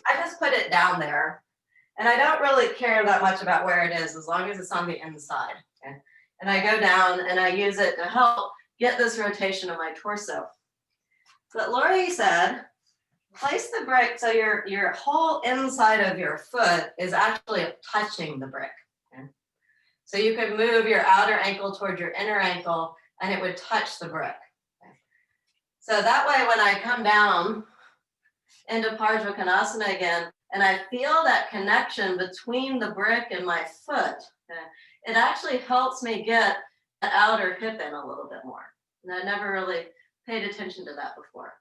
I just put it down there. And I don't really care that much about where it is, as long as it's on the inside, okay? And I go down and I use it to help get this rotation of my torso. But Lori said, place the brick so your whole inside of your foot is actually touching the brick. Okay? So you could move your outer ankle toward your inner ankle and it would touch the brick. Okay? So that way when I come down into Parsvakonasana again, and I feel that connection between the brick and my foot, okay, it actually helps me get the outer hip in a little bit more. And I never really paid attention to that before.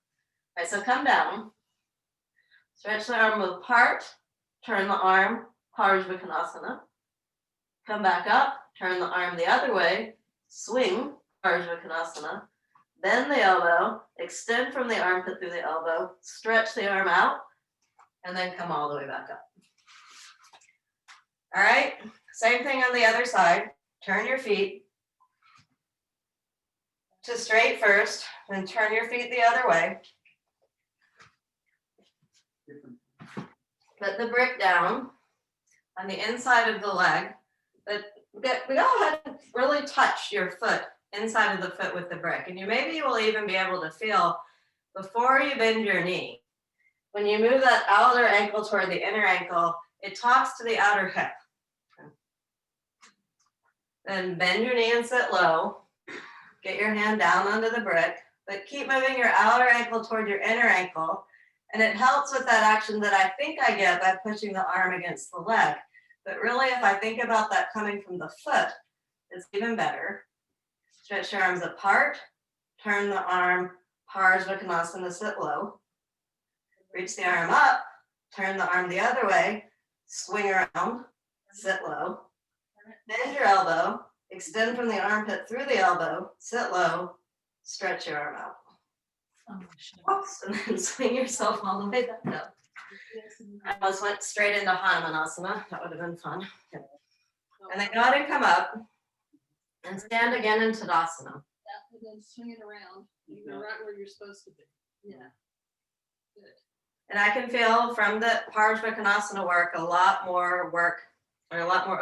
All right, so come down, stretch the arm apart, turn the arm, Parsvakonasana. Come back up, turn the arm the other way, swing, Parsvakonasana. Bend the elbow, extend from the armpit through the elbow, stretch the arm out, and then come all the way back up. All right, same thing on the other side. Turn your feet to straight first, then turn your feet the other way. Put the brick down on the inside of the leg, but go ahead and really touch your foot, inside of the foot with the brick. And maybe you will even be able to feel before you bend your knee. When you move that outer ankle toward the inner ankle, it talks to the outer hip. Then bend your knee and sit low. Get your hand down onto the brick, but keep moving your outer ankle toward your inner ankle. And it helps with that action that I think I get by pushing the arm against the leg. But really, if I think about that coming from the foot, it's even better. Stretch your arms apart, turn the arm, Parsvakonasana, sit low. Reach the arm up, turn the arm the other way, swing around, sit low. Bend your elbow, extend from the armpit through the elbow, sit low, stretch your arm out. Oops, and then swing yourself all the way back up. I almost went straight into Hanumanasana. That would have been fun. And then go ahead and come up and stand again in Tadasana. And then swing it around. You're right where you're supposed to be. Yeah. Good. And I can feel from the Parsvakonasana work a lot more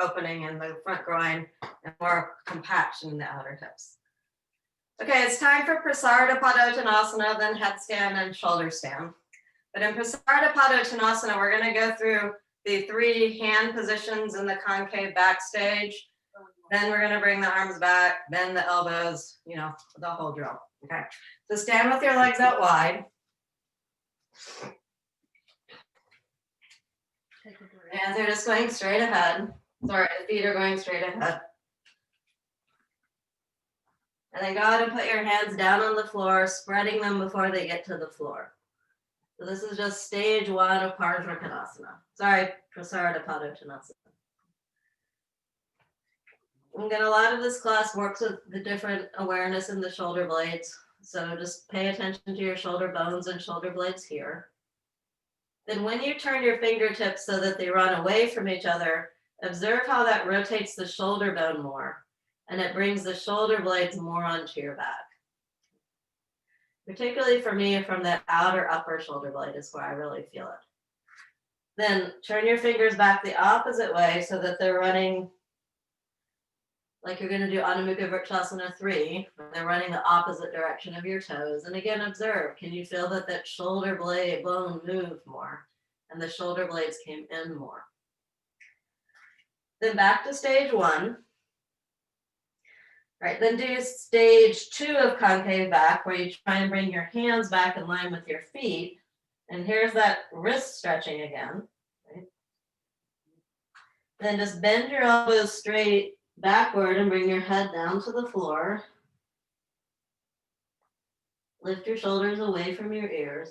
opening in the front groin and more compaction in the outer hips. Okay, it's time for Prasarita Padottanasana, then headstand and shoulder stand. But in Prasarita Padottanasana, we're going to go through the 3 hand positions in the concave backstage. Then we're going to bring the arms back, bend the elbows, the whole drill. Okay, so stand with your legs out wide. Hands are just going straight ahead. Sorry, the feet are going straight ahead. And then go ahead and put your hands down on the floor, spreading them before they get to the floor. So this is just stage 1 of Prasarita Padottanasana. Again, a lot of this class works with the different awareness in the shoulder blades. So just pay attention to your shoulder bones and shoulder blades here. Then when you turn your fingertips so that they run away from each other, observe how that rotates the shoulder bone more, and it brings the shoulder blades more onto your back. Particularly for me, from that outer upper shoulder blade is where I really feel it. Then turn your fingers back the opposite way so that they're running like you're going to do Adho Mukha Vrikshasana 3. They're running the opposite direction of your toes. And again, observe, can you feel that shoulder blade bone moved more and the shoulder blades came in more? Then back to stage 1. Right, then do stage 2 of concave back, where you try and bring your hands back in line with your feet. And here's that wrist stretching again. Right? Then just bend your elbows straight backward and bring your head down to the floor. Lift your shoulders away from your ears.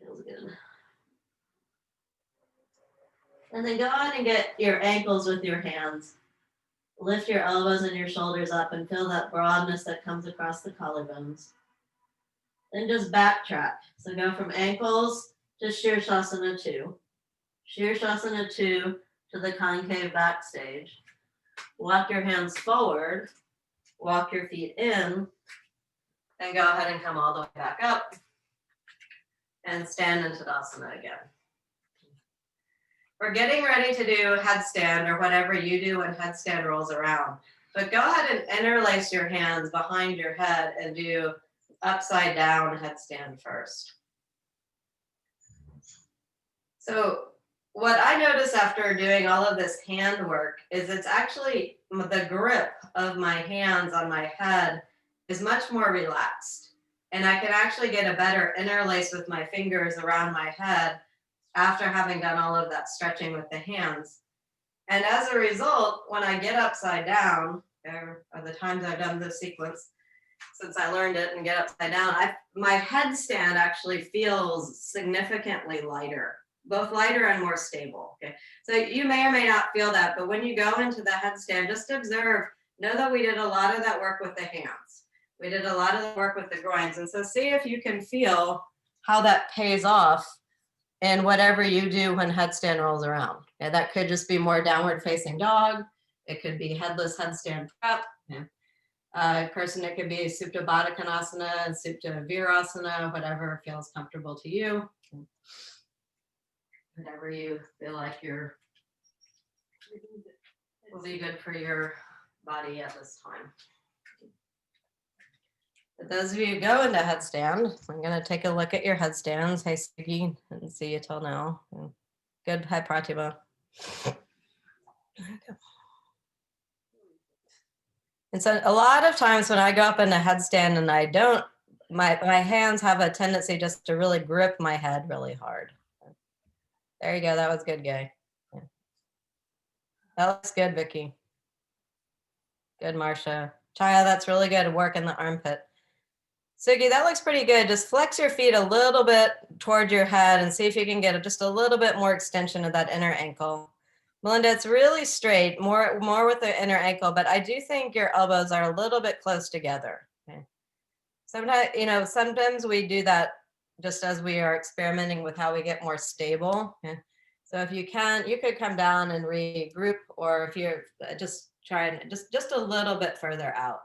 Feels good. And then go ahead and get your ankles with your hands. Lift your elbows and your shoulders up and feel that broadness that comes across the collarbones. Then just backtrack. So go from ankles to Shirshasana 2. Shirshasana 2 to the concave back stage. Walk your hands forward, walk your feet in, and go ahead and come all the way back up and stand in Tadasana again. We're getting ready to do headstand or whatever you do when headstand rolls around. But go ahead and interlace your hands behind your head and do upside down headstand first. So what I notice after doing all of this hand work is it's actually the grip of my hands on my head is much more relaxed. And I can actually get a better interlace with my fingers around my head after having done all of that stretching with the hands. And as a result, when I get upside down, there are the times I've done this sequence since I learned it and get upside down, my headstand actually feels significantly lighter, both lighter and more stable. Okay, so you may or may not feel that, but when you go into the headstand, just observe, know that we did a lot of that work with the hands. We did a lot of the work with the groins. And so see if you can feel how that pays off in whatever you do when headstand rolls around. Yeah, that could just be more downward facing dog. It could be headless headstand prep. Yeah. Person, it could be Supta Baddha Konasana, Supta Virasana, whatever feels comfortable to you. Whatever you feel like will be good for your body at this time. For those of you who go into headstand, I'm going to take a look at your headstands. Hey, Siggy, didn't see you till now. Good. Hi, Pratima. And so a lot of times when I go up in a headstand and I don't, my hands have a tendency just to really grip my head really hard. There you go. That was good, Gay. Yeah. That looks good, Vicky. Good, Marcia. Chaya, that's really good work in the armpit. Sugi, that looks pretty good. Just flex your feet a little bit toward your head and see if you can get just a little bit more extension of that inner ankle. Melinda, it's really straight, more with the inner ankle, but I do think your elbows are a little bit close together. Okay. Sometimes we do that just as we are experimenting with how we get more stable. Okay. So if you can, you could come down and regroup, or if you're just trying just a little bit further out,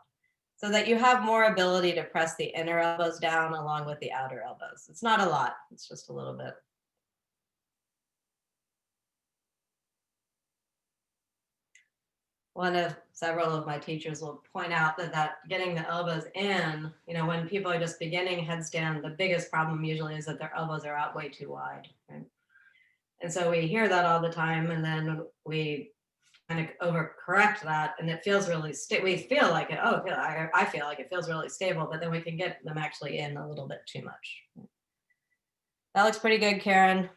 so that you have more ability to press the inner elbows down along with the outer elbows. It's not a lot, it's just a little bit. One of several of my teachers will point out that getting the elbows in, when people are just beginning headstand, the biggest problem usually is that their elbows are out way too wide. Right? And so we hear that all the time, and then we kind of overcorrect that, and it feels really we feel like it. Oh, I feel like it feels really stable, but then we can get them actually in a little bit too much. That looks pretty good, Karen.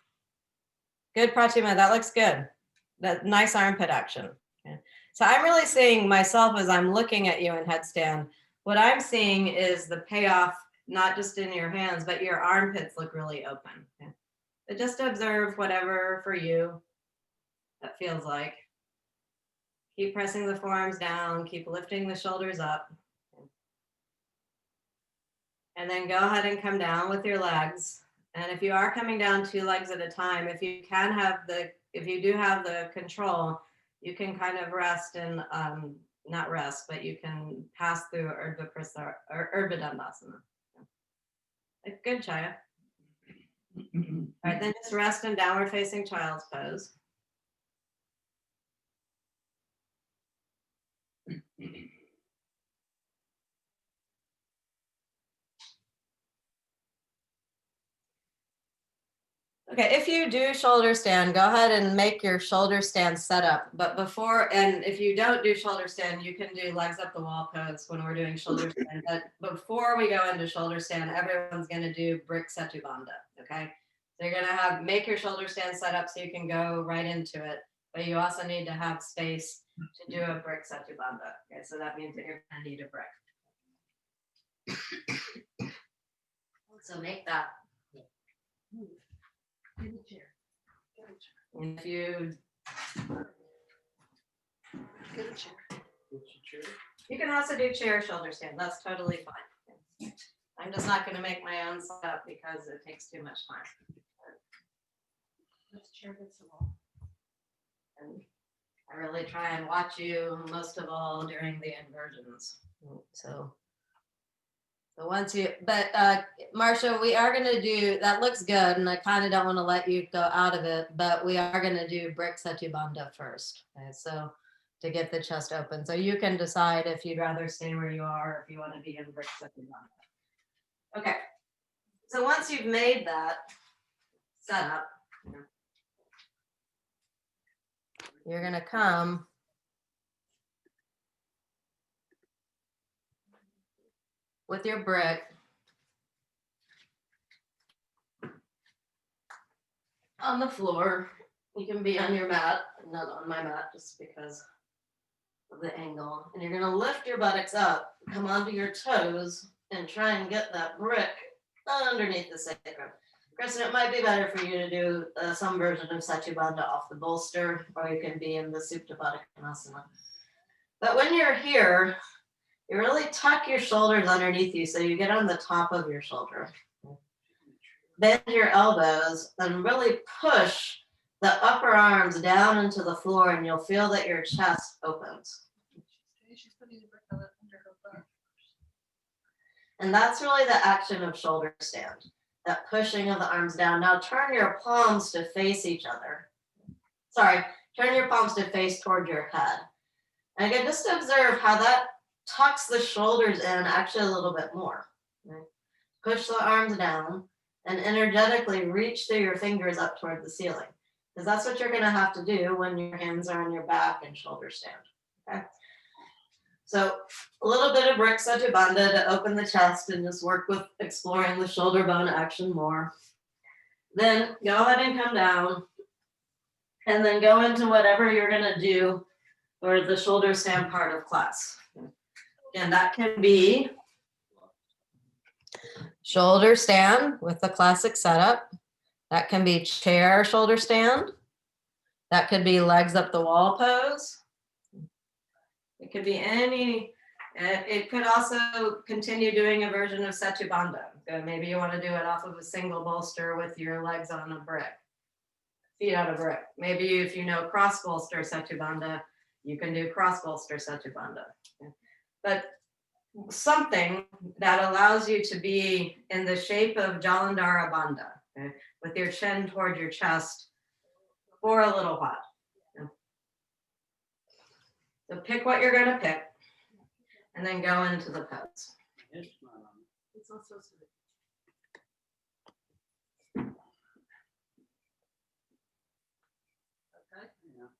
Good, Pratima. That looks good. That nice armpit action. Okay. So I'm really seeing myself as I'm looking at you in headstand. What I'm seeing is the payoff, not just in your hands, but your armpits look really open. Okay. But just observe whatever for you that feels like. Keep pressing the forearms down, keep lifting the shoulders up. And then go ahead and come down with your legs. And if you are coming down 2 legs at a time, if you do have the control, you can kind of rest and not rest, but you can pass through Urdhva Dandasana. Good, Chaya. All right, then just rest in downward facing child's pose. Okay, if you do shoulder stand, go ahead and make your shoulder stand setup. But if you don't do shoulder stand, you can do legs up the wall pose when we're doing shoulder stand. But before we go into shoulder stand, everyone's going to do brick Setubandha. Okay, so you're going to make your shoulder stand set up so you can go right into it. But you also need to have space to do a brick Setubandha. Okay, so that means that you're going to need a brick. So make that. Get a chair. Get a chair. And if you Get a chair. You can also do chair shoulder stand. That's totally fine. I'm just not going to make my own setup because it takes too much time. This chair gets the wall. And I really try and watch you most of all during the inversions. So Marcia, we are going to do, that looks good, and I kind of don't want to let you go out of it, but we are going to do brick Setubandha first. Okay, so to get the chest open. So you can decide if you'd rather stay where you are or if you want to be in brick Setubandha. Okay, so once you've made that setup, you're going to come with your brick on the floor, You can be on your mat, not on my mat, just because of the angle. And you're gonna lift your buttocks up, come onto your toes, and try and get that brick underneath the sacrum. Kristen, it might be better for you to do some version of Satyabandha off the bolster, or you can be in the Supta Baddha Konasana. But when you're here, you really tuck your shoulders underneath you so you get on the top of your shoulder. Bend your elbows and really push the upper arms down into the floor, and you'll feel that your chest opens. She's putting the brick under her butt. And that's really the action of shoulder stand, that pushing of the arms down. Now turn your palms to face each other. Sorry, turn your palms to face toward your head. And again, just observe how that tucks the shoulders in actually a little bit more. Right? Push the arms down and energetically reach through your fingers up toward the ceiling, because that's what you're going to have to do when your hands are on your back and shoulder stand. Okay. So a little bit of brick Satyabandha to open the chest and just work with exploring the shoulder bone action more. Then go ahead and come down, and then go into whatever you're going to do for the shoulder stand part of class. And that can be shoulder stand with the classic setup. That can be chair shoulder stand. That could be legs up the wall pose. It could be any, it could also continue doing a version of Satyabandha. Maybe you want to do it off of a single bolster with your legs on a brick, feet on a brick. Maybe if you know cross bolster Satyabandha, you can do cross bolster Satyabandha. But something that allows you to be in the shape of Jalandhara Bandha, okay, with your chin toward your chest for a little while. Okay. So pick what you're going to pick, and then go into the pose. It's not supposed to be. Okay. Yeah.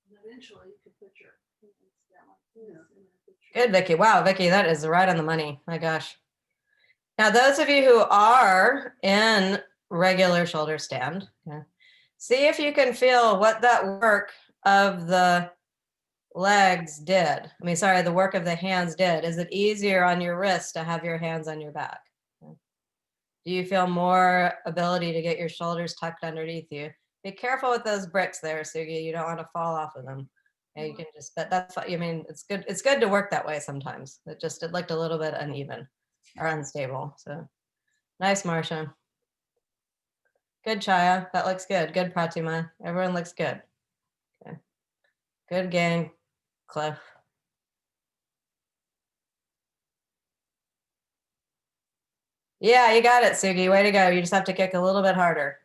And eventually you can put your hands down like this. And then put your- Good, Vicky. Wow, Vicky, that is right on the money. My gosh. Now, those of you who are in regular shoulder stand, okay, see if you can feel what that work of the legs did. The work of the hands did. Is it easier on your wrist to have your hands on your back? Okay. Do you feel more ability to get your shoulders tucked underneath you? Be careful with those bricks there, Sugi. You don't want to fall off of them. And you can just, but that's, it's good. It's good to work that way sometimes. It looked a little bit uneven or unstable. So nice, Marcia. Good, Chaya. That looks good. Good, Pratima. Everyone looks good. Okay. Good gang, Cliff. Yeah, you got it, Sugi. Way to go. You just have to kick a little bit harder.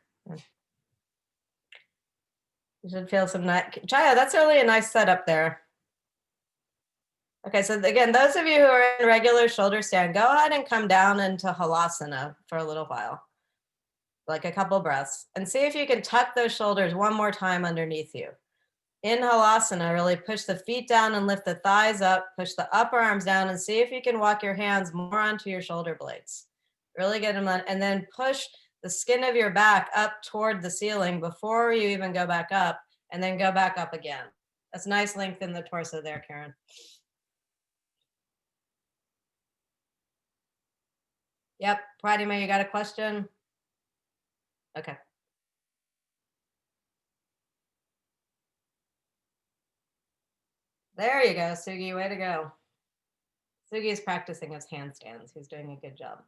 You should feel some Chaya, that's really a nice setup there. Okay, so again, those of you who are in regular shoulder stand, go ahead and come down into Halasana for a little while, like a couple breaths, and see if you can tuck those shoulders one more time underneath you. In Halasana, really push the feet down and lift the thighs up, push the upper arms down, and see if you can walk your hands more onto your shoulder blades. Really get them on, and then push the skin of your back up toward the ceiling before you even go back up, and then go back up again. That's nice length in the torso there, Karen. Yep, Pratima, you got a question? Okay. There you go, Sugi, way to go. Sugi is practicing his handstands. He's doing a good job.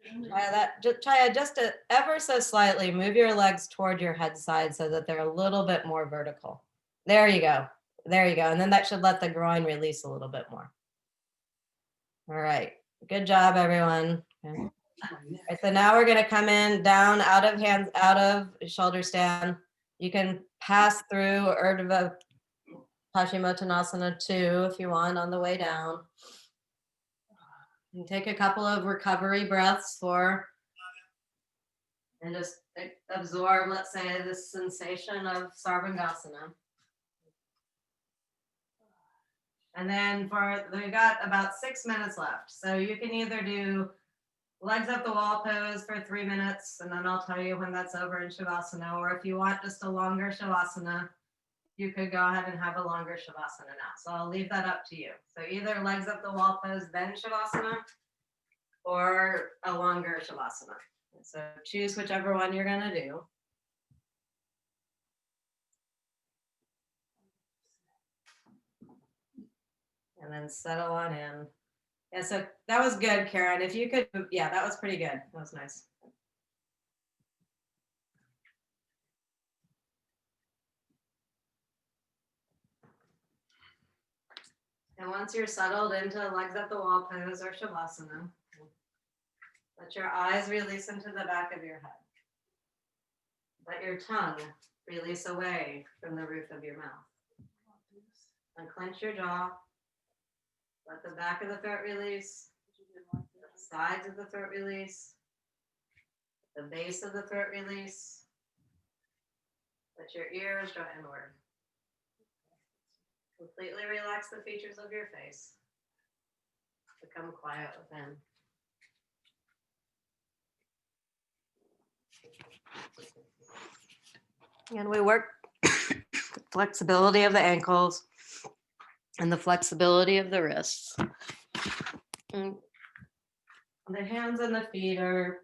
Chaya, just to ever so slightly move your legs toward your head side so that they're a little bit more vertical. There you go. There you go. And then that should let the groin release a little bit more. All right. Good job, everyone. Okay. Right, so now we're going to come in down out of shoulder stand. You can pass through Urdhva Paschimottanasana 2 if you want on the way down. You can take a couple of recovery breaths and just absorb, let's say, this sensation of Sarvangasana. And then we've got about 6 minutes left. So you can either do legs up the wall pose for 3 minutes, and then I'll tell you when that's over in Shavasana. Or if you want just a longer Shavasana, you could go ahead and have a longer Shavasana now. So I'll leave that up to you. So either legs up the wall pose, then Shavasana, or a longer Shavasana. So choose whichever one you're gonna do. And then settle on in. Yeah, so that was good, Karen. If you could, yeah, that was pretty good. That was nice. And once you're settled into legs up the wall pose or Shavasana, let your eyes release into the back of your head. Let your tongue release away from the roof of your mouth. Unclench your jaw. Let the back of the throat release. The sides of the throat release. The base of the throat release. Let your ears draw inward. Completely relax the features of your face. Become quiet within. And we work the flexibility of the ankles and the flexibility of the wrists. And the hands and the feet are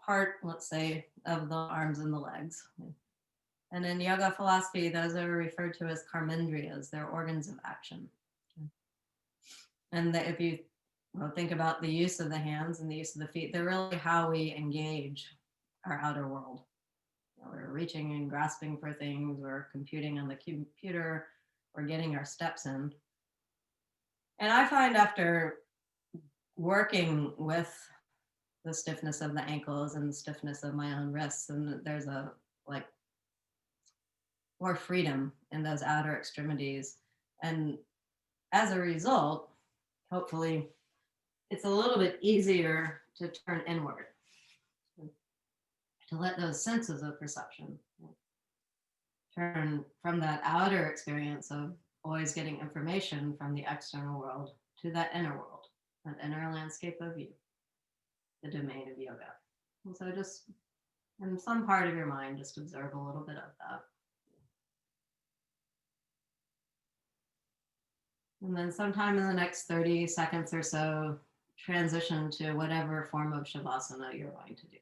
part, let's say, of the arms and the legs. And in yoga philosophy, those are referred to as karmendriyas. They're organs of action. And if you think about the use of the hands and the use of the feet, they're really how we engage our outer world. We're reaching and grasping for things, we're computing on the computer, we're getting our steps in. And I find after working with the stiffness of the ankles and the stiffness of my own wrists, and there's a more freedom in those outer extremities. And as a result, hopefully, it's a little bit easier to turn inward, to let those senses of perception turn from that outer experience of always getting information from the external world to that inner world, that inner landscape of you, the domain of yoga. And so just in some part of your mind, just observe a little bit of that. And then sometime in the next 30 seconds or so, transition to whatever form of Shavasana you're going to do.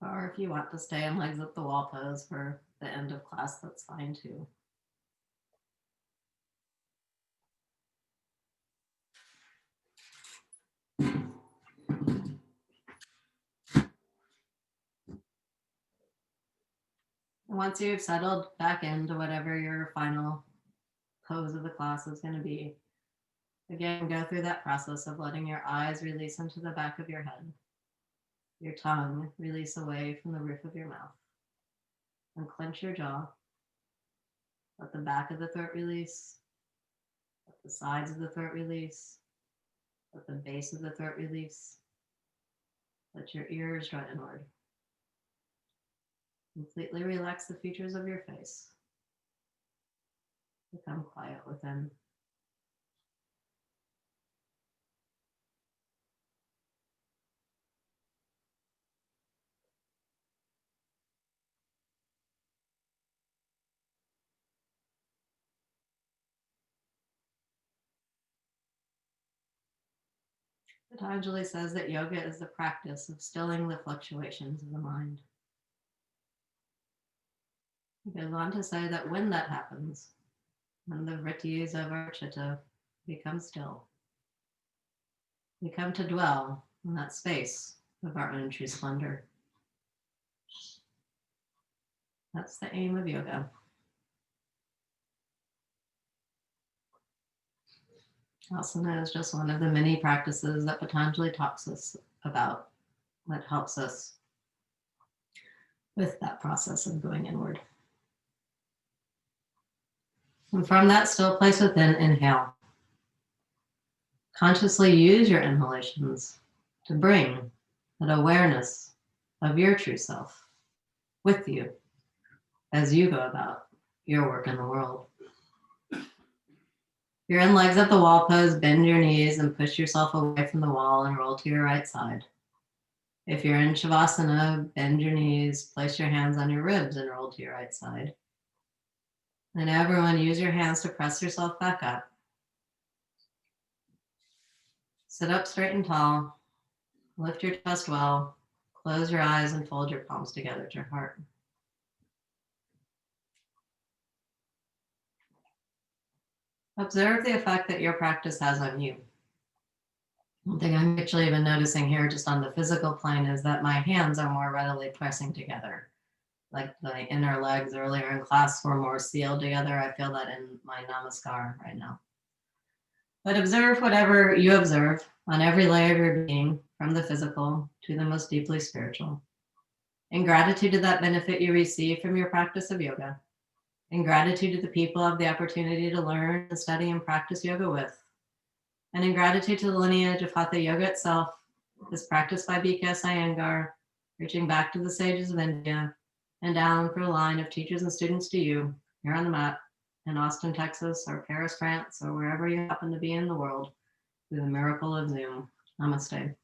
Or if you want to stay in legs up the wall pose for the end of class, that's fine too. Once you've settled back into whatever your final pose of the class is going to be, again, go through that process of letting your eyes release into the back of your head, your tongue release away from the roof of your mouth, and clench your jaw. Let the back of the throat release, let the sides of the throat release, let the base of the throat release, let your ears draw inward. Completely relax the features of your face. Become quiet within. Patanjali says that yoga is the practice of stilling the fluctuations of the mind. He goes on to say that when that happens, when the vrittis of our chitta become still, we come to dwell in that space of our own true splendor. That's the aim of yoga. Asana is just one of the many practices that Patanjali talks us about that helps us with that process of going inward. And from that still place within, inhale. Consciously use your inhalations to bring that awareness of your true self with you as you go about your work in the world. If you're in legs at the wall pose, bend your knees and push yourself away from the wall and roll to your right side. If you're in Shavasana, bend your knees, place your hands on your ribs and roll to your right side. And everyone, use your hands to press yourself back up. Sit up straight and tall. Lift your chest well. Close your eyes and fold your palms together to your heart. Observe the effect that your practice has on you. One thing I'm actually even noticing here just on the physical plane is that my hands are more readily pressing together. Like the inner legs earlier in class were more sealed together. I feel that in my namaskar right now. But observe whatever you observe on every layer of your being, from the physical to the most deeply spiritual. In gratitude to that benefit you receive from your practice of yoga. In gratitude to the people I have the opportunity to learn and study and practice yoga with. And in gratitude to the lineage of Hatha Yoga itself, as practiced by BKS Iyengar, reaching back to the sages of India, and down through a line of teachers and students to you, here on the mat, in Austin, Texas, or Paris, France, or wherever you happen to be in the world, through the miracle of Zoom. Namaste.